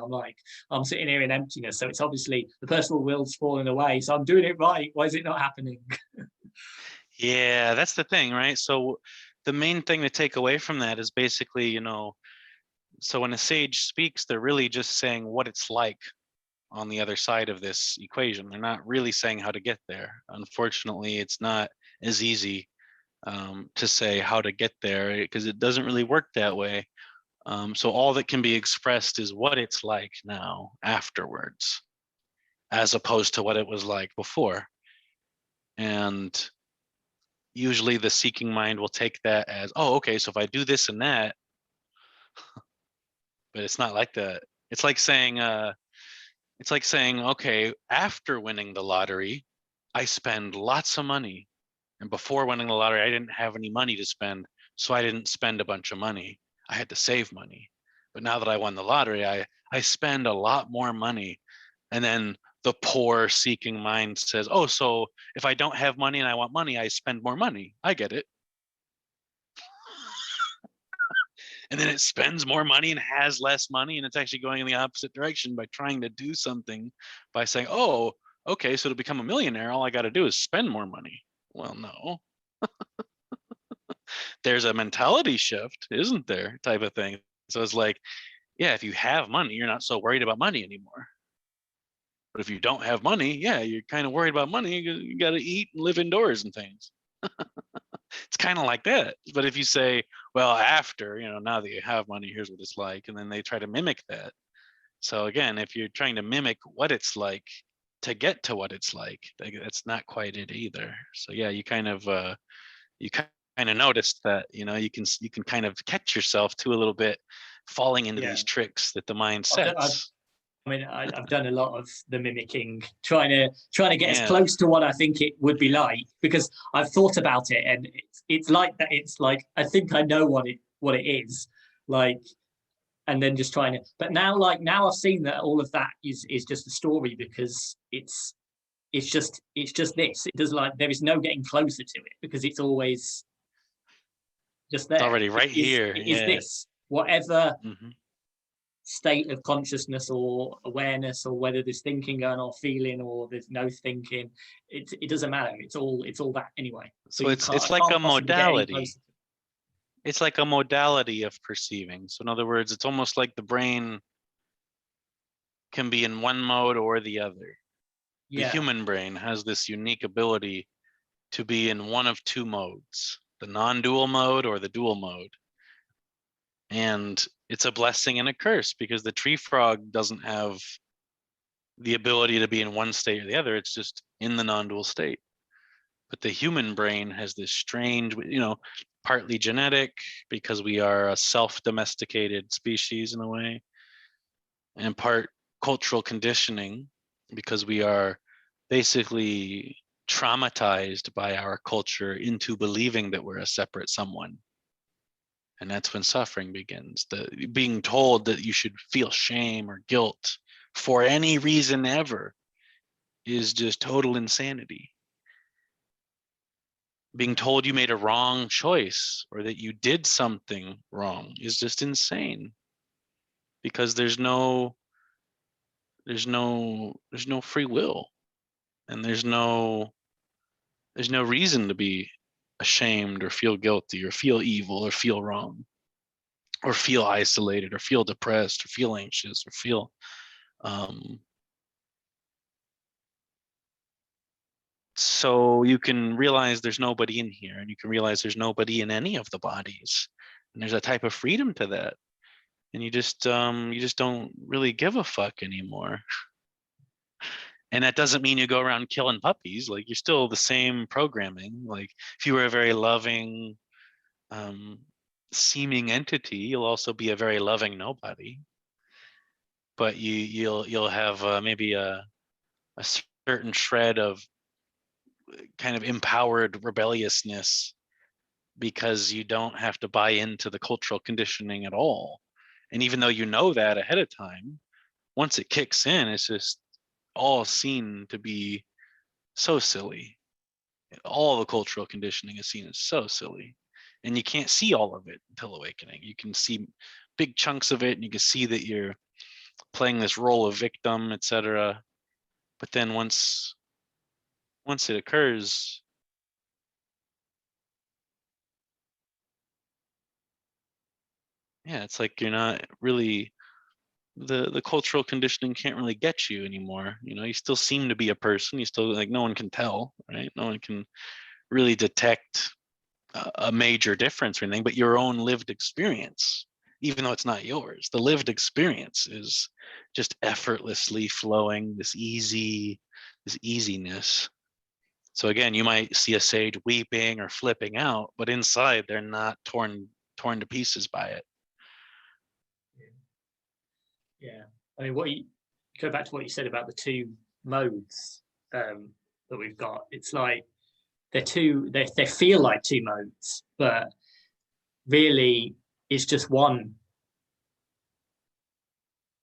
I'm sitting here in emptiness, so it's obviously the personal will's falling away, so I'm doing it right. Why is it not happening? Yeah, that's the thing, right? So the main thing to take away from that is basically, so when a sage speaks, they're really just saying what it's like on the other side of this equation. They're not really saying how to get there. Unfortunately, it's not as easy to say how to get there, because it doesn't really work that way. So all that can be expressed is what it's like now afterwards, as opposed to what it was like before. And usually the seeking mind will take that as, oh, okay, so if I do this and that, but it's not like that. It's like saying, okay, after winning the lottery, I spend lots of money. And before winning the lottery, I didn't have any money to spend. So I didn't spend a bunch of money. I had to save money. But now that I won the lottery, I spend a lot more money. And then the poor seeking mind says, oh, so if I don't have money and I want money, I spend more money. I get it. And then it spends more money and has less money, and it's actually going in the opposite direction by trying to do something by saying, oh, okay, so to become a millionaire, all I got to do is spend more money. Well, no. There's a mentality shift, isn't there, type of thing. So it's like, yeah, if you have money, you're not so worried about money anymore. But if you don't have money, yeah, you're kind of worried about money. You got to eat and live indoors and things. It's kind of like that. But if you say, well, after, now that you have money, here's what it's like, and then they try to mimic that. So again, if you're trying to mimic what it's like to get to what it's like, that's not quite it either. So yeah, you kind of noticed that, you can kind of catch yourself too a little bit, falling into Yeah. these tricks that the mind I've sets. I've done a lot of the mimicking, trying to get as Yeah. close to what I think it would be like, because I've thought about it, and it's like that. It's like I think I know what it is like, and then just trying to. But now, now I've seen that all of that is just a story, because it's just this. It does, like, there is no getting closer to it, because it's always just It's there. already right here. It is Yeah. this, whatever Mm-hmm. state of consciousness or awareness, or whether there's thinking going or feeling, or there's no thinking, it doesn't matter. It's all that anyway. So So you it's can't it's I like can't a possibly get any modality. closer. It's like a modality of perceiving. So in other words, it's almost like the brain can be in one mode or the other. The Yeah, human brain has this unique ability to be in one of two modes, the non-dual mode or the dual mode. And it's a blessing and a curse, because the tree frog doesn't have the ability to be in one state or the other. It's just in the non-dual state. But the human brain has this strange, partly genetic, because we are a self-domesticated species in a way, and part cultural conditioning, because we are basically traumatized by our culture into believing that we're a separate someone. And that's when suffering begins. The being told that you should feel shame or guilt for any reason ever is just total insanity. Being told you made a wrong choice or that you did something wrong is just insane, because there's no free will, and there's no reason to be ashamed or feel guilty or feel evil or feel wrong or feel isolated or feel depressed or feel anxious or feel so you can realize there's nobody in here, and you can realize there's nobody in any of the bodies, and there's a type of freedom to that, and you just don't really give a fuck anymore. And that doesn't mean you go around killing puppies. Like, you're still the same programming. Like, if you were a very loving um seeming entity, you'll also be a very loving nobody, but you'll have maybe a certain shred of kind of empowered rebelliousness, because you don't have to buy into the cultural conditioning at all. And even though you know that ahead of time, once it kicks in, it's just all seen to be so silly. All the cultural conditioning is seen as so silly. And you can't see all of it until awakening. You can see big chunks of it, and you can see that you're playing this role of victim, etc. But then once it occurs, yeah, it's like you're not really the cultural conditioning can't really get you anymore. You know, you still seem to be a person. You still, like, no one can tell, right? No one can really detect a major difference or anything, but your own lived experience, even though it's not yours, the lived experience is just effortlessly flowing, this easiness. So again, you might see a sage weeping or flipping out, but inside they're not torn to pieces by it. Yeah, I mean, what you go back to what you said about the two modes that we've got. It's like they're two. They feel like two modes, but really, it's just one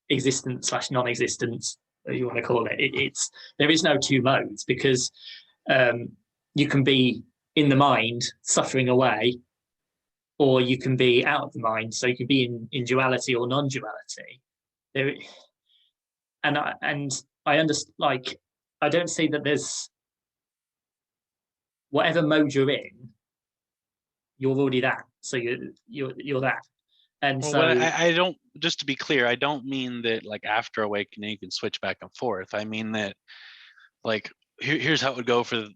existence / non-existence, if you want to call it. It's there is no two modes, because you can be in the mind suffering away, or you can be out of the mind. So you can be in duality or non-duality. There, and I understand. Like, I don't see that there's whatever mode you're in, you're already that. So you're that. And well, so I don't, just to be clear, I don't mean that like after awakening you can switch back and forth. I mean that, like, here's how it would go for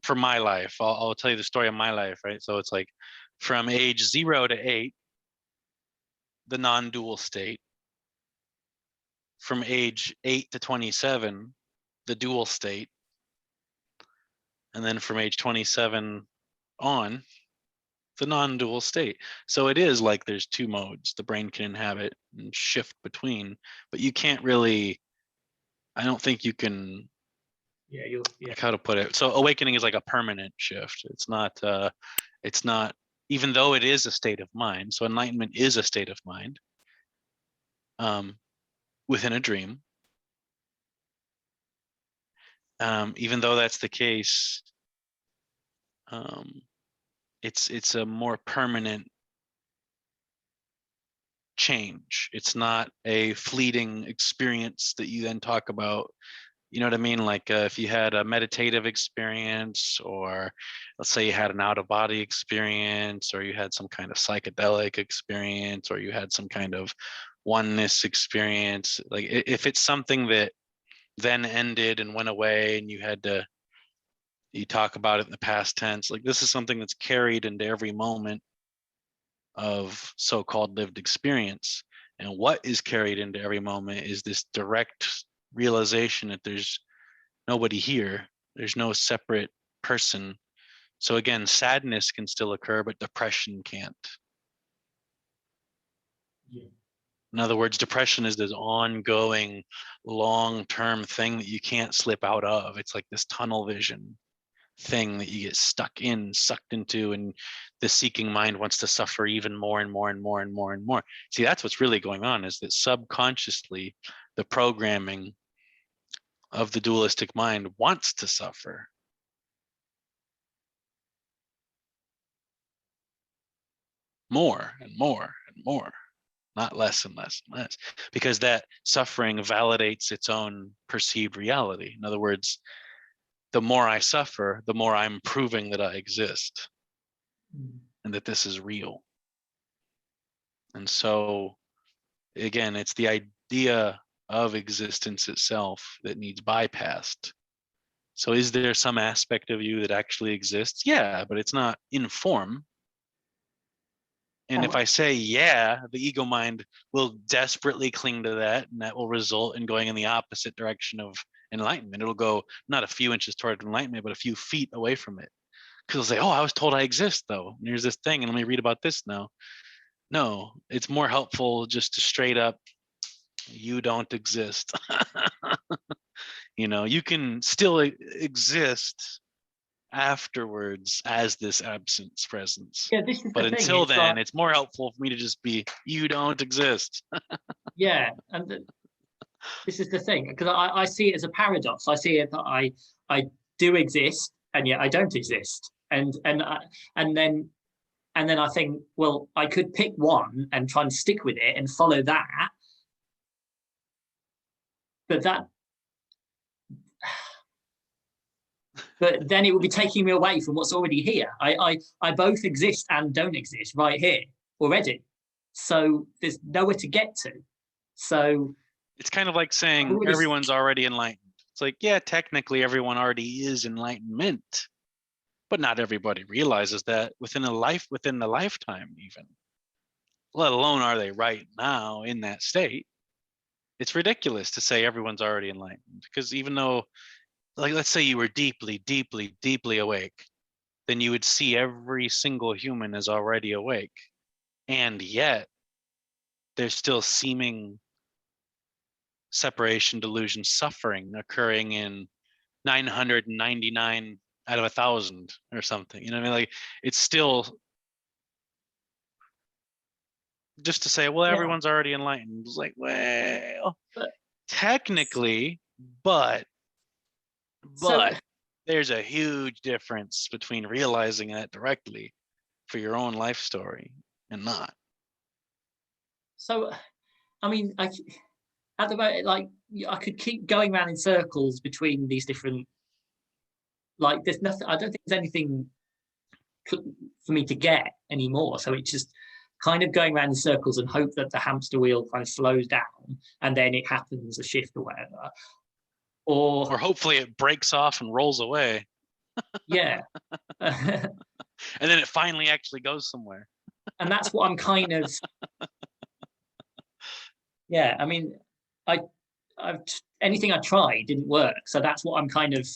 for my life. I'll tell you the story of my life, right? So it's like from age 0 to 8, the non-dual state. From age 8 to 27, the dual state. And then from age 27 on, the non-dual state. So it is like there's two modes the brain can inhabit and shift between, but you can't really, I don't think you can, like, how to put it. So awakening is like a permanent shift. It's not even though it is a state of mind. So enlightenment is a state of mind within a dream. Even though that's the case, it's a more permanent change. It's not a fleeting experience that you then talk about. You know what I mean? Like if you had a meditative experience, or let's say you had an out-of-body experience, or you had some kind of psychedelic experience, or you had some kind of oneness experience. Like if it's something that then ended and went away and you talk about it in the past tense, like this is something that's carried into every moment of so-called lived experience. And what is carried into every moment is this direct realization that there's nobody here, there's no separate person. So again, sadness can still occur, but depression can't. Yeah. In other words, depression is this ongoing long-term thing that you can't slip out of. It's like this tunnel vision thing that you get sucked into, and the seeking mind wants to suffer even more and more and more and more and more. See, that's what's really going on, is that subconsciously the programming of the dualistic mind wants to suffer. More and more and more, not less and less and less, because that suffering validates its own perceived reality. In other words, the more I suffer, the more I'm proving that I exist and that this is real. And so, again, it's the idea of existence itself that needs bypassed. So is there some aspect of you that actually exists? Yeah, but it's not in form. And if I say, yeah, the ego mind will desperately cling to that, and that will result in going in the opposite direction of enlightenment. It'll go not a few inches toward enlightenment, but a few feet away from it. Because it'll say, oh, I was told I exist, though. And here's this thing, and let me read about this now. No, it's more helpful just to straight up, you don't exist. You can still exist afterwards as this absence presence. Yeah, this is but the thing. until then, it's more helpful for me to just be, you don't exist. Yeah, and this is the thing, because I see it as a paradox. I see it that I do exist, and yet I don't exist, and then I think, well, I could pick one and try and stick with it and follow that, but then it would be taking me away from what's already here. I both exist and don't exist right here already, so there's nowhere to get to. So it's kind of like saying everyone's already enlightened. It's like, yeah, technically everyone already is enlightenment, but not everybody realizes that within the lifetime even, let alone are they right now in that state. It's ridiculous to say everyone's already enlightened, because even though, like, let's say you were deeply, deeply, deeply awake, then you would see every single human as already awake. And yet there's still seeming separation, delusion, suffering occurring in 999 out of 1,000 or something. You know what I mean? Like, it's still just to say, well, everyone's already enlightened. It's like, well, technically, but there's a huge difference between realizing that directly for your own life story and not. So, I mean, at the moment, like, I could keep going around in circles between these different, like, there's nothing, I don't think there's anything for me to get anymore. So it's just kind of going around in circles and hope that the hamster wheel kind of slows down and then it happens, a shift or whatever. Or hopefully it breaks off and rolls away. Yeah. And then it finally actually goes somewhere. And that's what I'm kind of, yeah, I mean, I've anything I tried didn't work. So that's what I'm kind of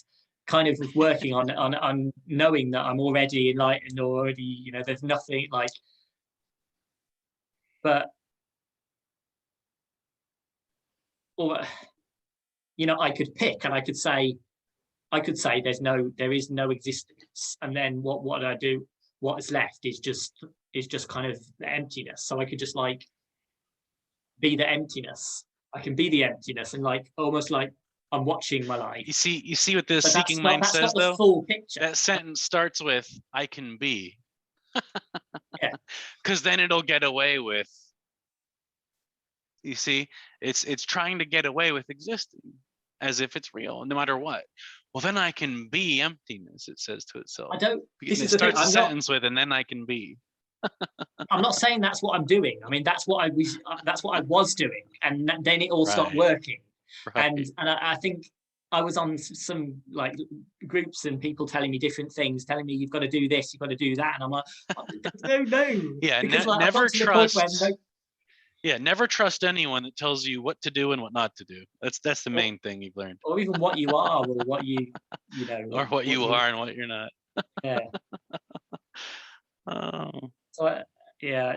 working on knowing that I'm already enlightened, already, you know, there's nothing like, but, or, you know, I could pick and I could say there is no existence. And then what do I do? What is left is just kind of the emptiness. So I could just like be the emptiness. I can be the emptiness and like almost like I'm watching my life. You see what the seeking mind says, that's not though? the full picture. That sentence starts with, I can be. Yeah. Because then it'll get away with, you see, it's trying to get away with existing as if it's real, no matter what. Well, then I can be emptiness, it says to itself. I don't, this is it starts a sentence with, and then I can be. I'm not saying that's what I'm doing. I mean, that's what I was doing, and then it all stopped working. Right. And I think I was on some like groups and people telling me different things, telling me you've got to do this, you've got to do that, and I'm like, no. Yeah, because, like, never trust. Yeah, never trust anyone that tells you what to do and what not to do. That's the main thing you've learned. Or even what you are, or what you know, or what you are and what you're not. Yeah. Oh. So yeah,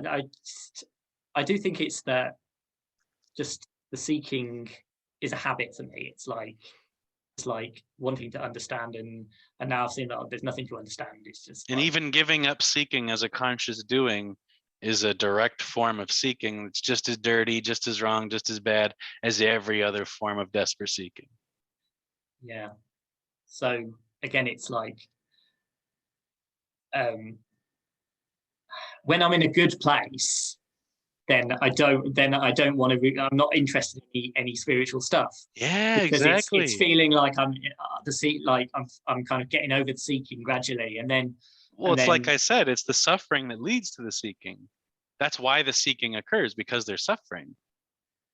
I do think it's that just the seeking is a habit for me. It's like wanting to understand, and now I've seen that there's nothing to understand. It's just, and like, even giving up seeking as a conscious doing is a direct form of seeking. It's just as dirty, just as wrong, just as bad as every other form of desperate seeking. Yeah. So again, it's like, when I'm in a good place, then I don't want to. I'm not interested in any spiritual stuff. Yeah, because exactly. It's feeling like I'm I'm kind of getting over the seeking gradually, and then. Well, it's like I said, it's the suffering that leads to the seeking. That's why the seeking occurs, because there's suffering.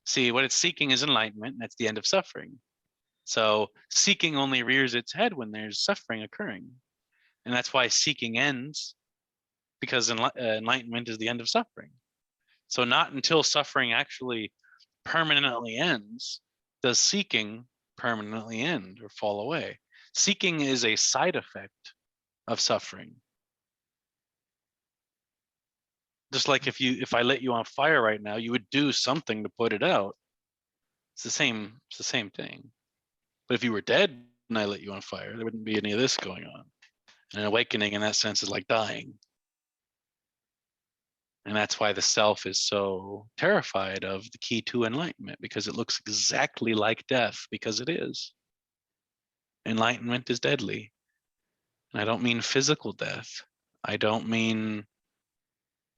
See, what it's seeking is enlightenment, and that's the end of suffering. So seeking only rears its head when there's suffering occurring, and that's why seeking ends, because enlightenment is the end of suffering. So not until suffering actually permanently ends does seeking permanently end or fall away. Seeking is a side effect of suffering. Just like if I lit you on fire right now, you would do something to put it out. It's the same thing. But if you were dead and I lit you on fire, there wouldn't be any of this going on. And an awakening in that sense is like dying. And that's why the self is so terrified of the key to enlightenment, because it looks exactly like death, because it is. Enlightenment is deadly. And I don't mean physical death. I don't mean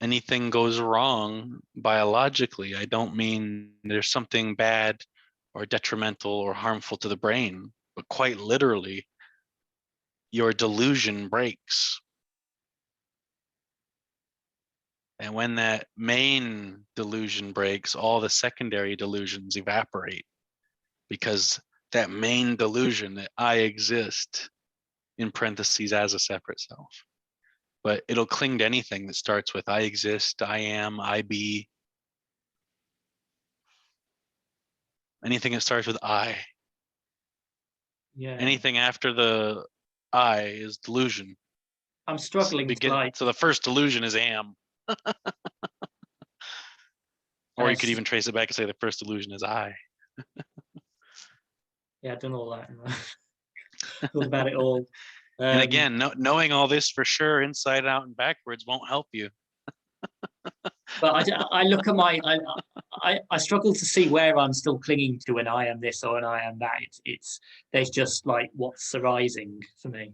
anything goes wrong biologically. I don't mean there's something bad or detrimental or harmful to the brain, but quite literally, your delusion breaks. And when that main delusion breaks, all the secondary delusions evaporate, because that main delusion that I exist, in parentheses, as a separate self, but it'll cling to anything that starts with I exist, I am, I be. Anything that starts with I. Yeah. Anything after the I is delusion. I'm struggling to like. So the first delusion is am. Or you could even trace it back and say the first delusion is I. Yeah, I've done all that. Thought about it all. And again, knowing all this for sure, inside out and backwards, won't help you. But I look at I struggle to see where I'm still clinging to an I am this or an I am that. It's there's just like what's arising for me.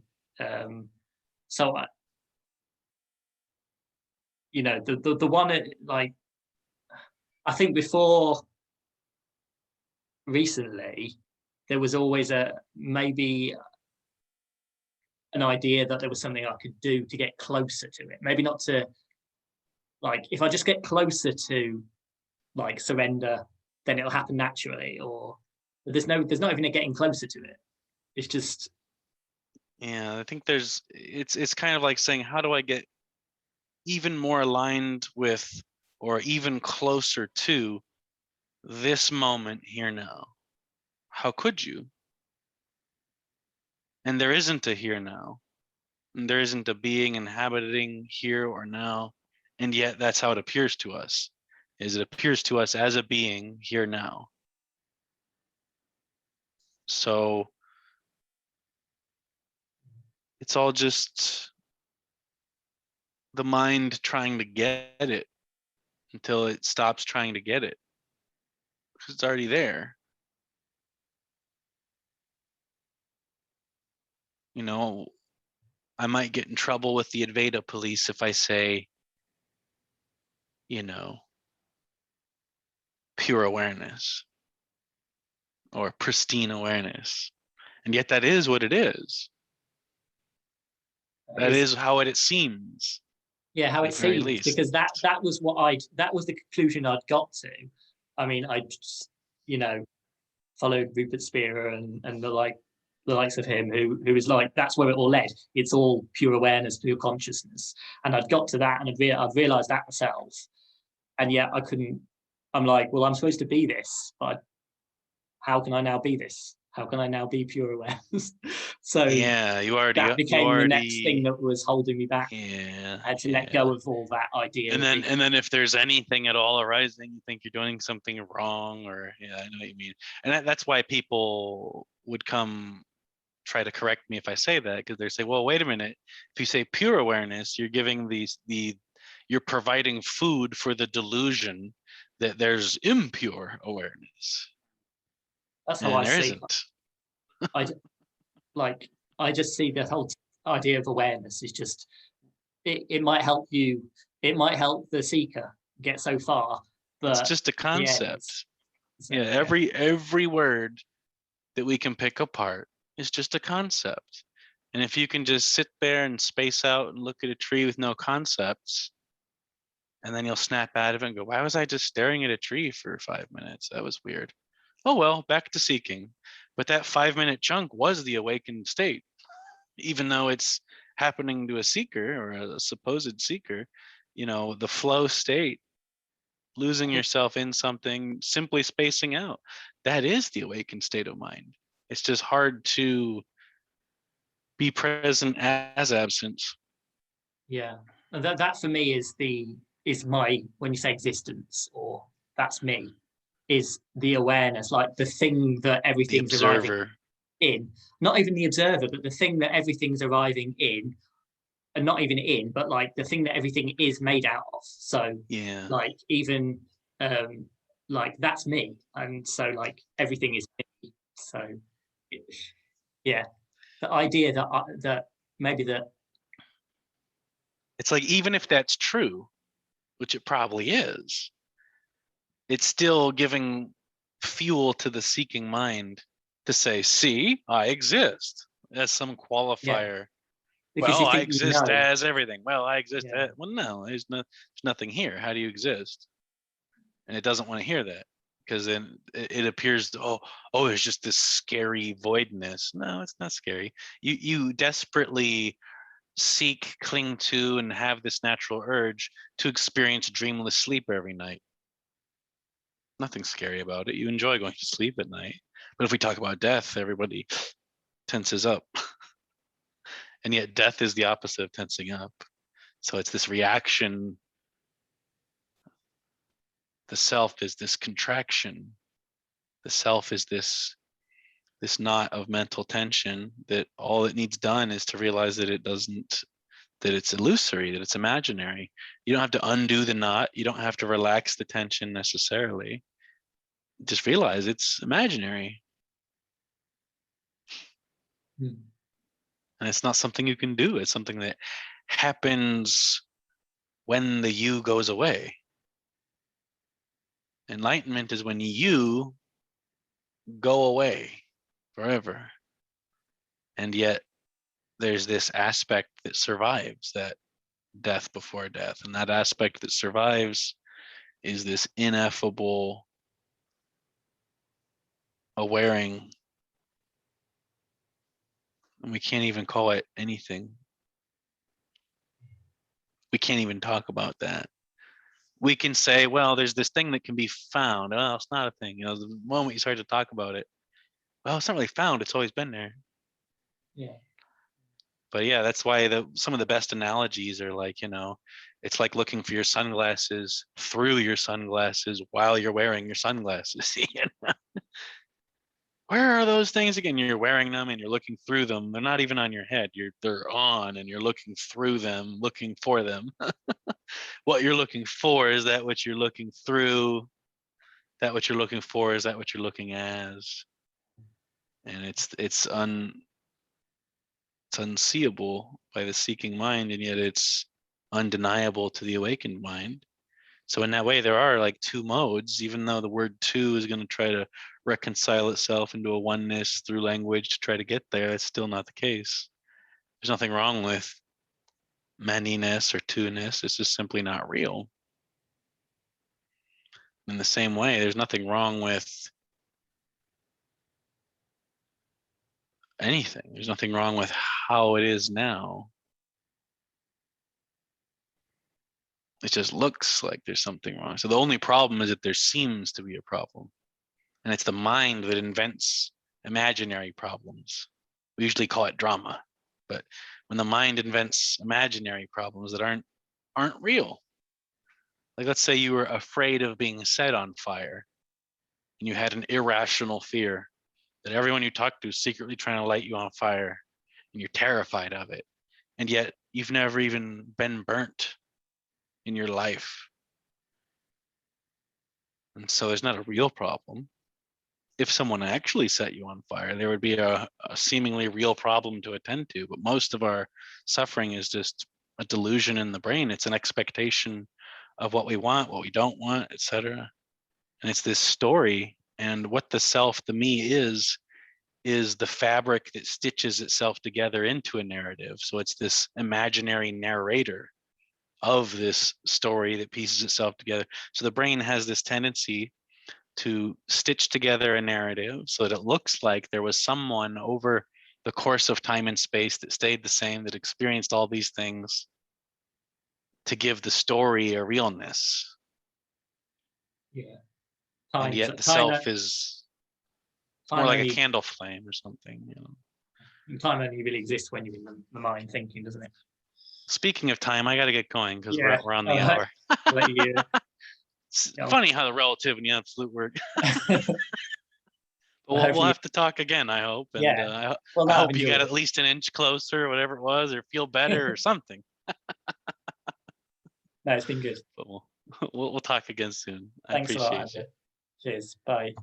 So you know, the one like, I think before recently there was always maybe an idea that there was something I could do to get closer to it. Maybe not to, like, if I just get closer to like surrender, then it'll happen naturally. Or there's not even a getting closer to it. It's just, yeah, I think it's kind of like saying, how do I get even more aligned with, or even closer to this moment here now? How could you? And there isn't a here now. And there isn't a being inhabiting here or now. And yet that's how it appears to us. Is it appears to us as a being here now. So it's all just the mind trying to get it until it stops trying to get it, because it's already there. You know, I might get in trouble with the Advaita police if I say, you know, pure awareness or pristine awareness. And yet that is what it is. That is how it seems. Yeah, how it seems, because that was the conclusion I'd got to. I mean, I just, you know, followed Rupert Spearer and the likes of him, who was like, that's where it all led. It's all pure awareness, pure consciousness. And I'd got to that, and I'd realized that myself. And yet I couldn't. I'm like, well, I'm supposed to be this, but how can I now be this? How can I now be pure awareness? So yeah, that became the next thing that was holding me back. Yeah, I had to let go of all that idea. And then if there's anything at all arising, you think you're doing something wrong, or yeah, I know what you mean. And that's why people would come try to correct me if I say that, because they say, well, wait a minute. If you say pure awareness, you're giving you're providing food for the delusion that there's impure awareness. That's how I see it. I just see the whole idea of awareness is just, it might help you, it might help the seeker get so far, but it's just a concept. Yeah, every word that we can pick apart is just a concept. And if you can just sit there and space out and look at a tree with no concepts, and then you'll snap out of it and go, why was I just staring at a tree for 5 minutes? That was weird. Oh well, back to seeking. But that 5-minute chunk was the awakened state, even though it's happening to a seeker or a supposed seeker. You know, the flow state, losing yourself in something, simply spacing out, that is the awakened state of mind. It's just hard to be present as absence. Yeah, and that for me is my, when you say existence, or that's me, is the awareness, like the thing that everything's arriving in. Not even the observer, but the thing that everything's arriving in, and not even in, but like the thing that everything is made out of. So yeah, like even like that's me, and so like everything is me. So yeah, the idea that maybe that it's like, even if that's true, which it probably is, it's still giving fuel to the seeking mind to say, see, I exist, as some qualifier. because Well, you I think you know. exist as everything. Well, I exist Yeah. as, well, no, there's nothing here. How do you exist? And it doesn't want to hear that, because then it appears, oh, there's just this scary voidness. No, it's not scary. You desperately seek, cling to, and have this natural urge to experience dreamless sleep every night. Nothing scary about it. You enjoy going to sleep at night. But if we talk about death, everybody tenses up. And yet death is the opposite of tensing up. So it's this reaction. The self is this contraction. The self is this knot of mental tension that all it needs done is to realize that that it's illusory, that it's imaginary. You don't have to undo the knot. You don't have to relax the tension necessarily. Just realize it's imaginary. And it's not something you can do. It's something that happens when the you goes away. Enlightenment is when you go away forever. And yet there's this aspect that survives, that death before death. And that aspect that survives is this ineffable awareing. And we can't even call it anything. We can't even talk about that. We can say, well, there's this thing that can be found. Oh, it's not a thing. You know, the moment you start to talk about it, well, it's not really found. It's always been there. Yeah. But yeah, that's why some of the best analogies are like, you know, it's like looking for your sunglasses through your sunglasses while you're wearing your sunglasses. Where are those things again? You're wearing them and you're looking through them. They're not even on your head. They're on, and you're looking through them, looking for them. What you're looking for, is that what you're looking through? That what you're looking for, is that what you're looking as? And it's unseeable by the seeking mind, and yet it's undeniable to the awakened mind. So in that way, there are like two modes, even though the word two is going to try to reconcile itself into a oneness through language to try to get there. That's still not the case. There's nothing wrong with manyness or two-ness. It's just simply not real. In the same way, there's nothing wrong with anything. There's nothing wrong with how it is now. It just looks like there's something wrong. So the only problem is that there seems to be a problem. And it's the mind that invents imaginary problems. We usually call it drama. But when the mind invents imaginary problems that aren't real, like let's say you were afraid of being set on fire and you had an irrational fear that everyone you talk to is secretly trying to light you on fire, and you're terrified of it. And yet you've never even been burnt in your life. And so there's not a real problem. If someone actually set you on fire, there would be a seemingly real problem to attend to. But most of our suffering is just a delusion in the brain. It's an expectation of what we want, what we don't want, etc. And it's this story. And what the self, the me, is the fabric that stitches itself together into a narrative. So it's this imaginary narrator of this story that pieces itself together. So the brain has this tendency to stitch together a narrative so that it looks like there was someone over the course of time and space that stayed the same, that experienced all these things, to give the story a realness. Yeah. And yet the self is more like a only, candle flame or something, you know. time only really exists when you're in the mind thinking, doesn't it? Speaking of time, I got to get going because Yeah. we're on the hour. Let you, It's funny how the relative and the absolute work. well, We'll have to talk again, I hope. And yeah. I hope you got at least an inch closer, or whatever it was, or feel better or something. No, it's been good. But we'll talk again soon. I Thanks a lot, appreciate Andrew. you. Cheers. Bye.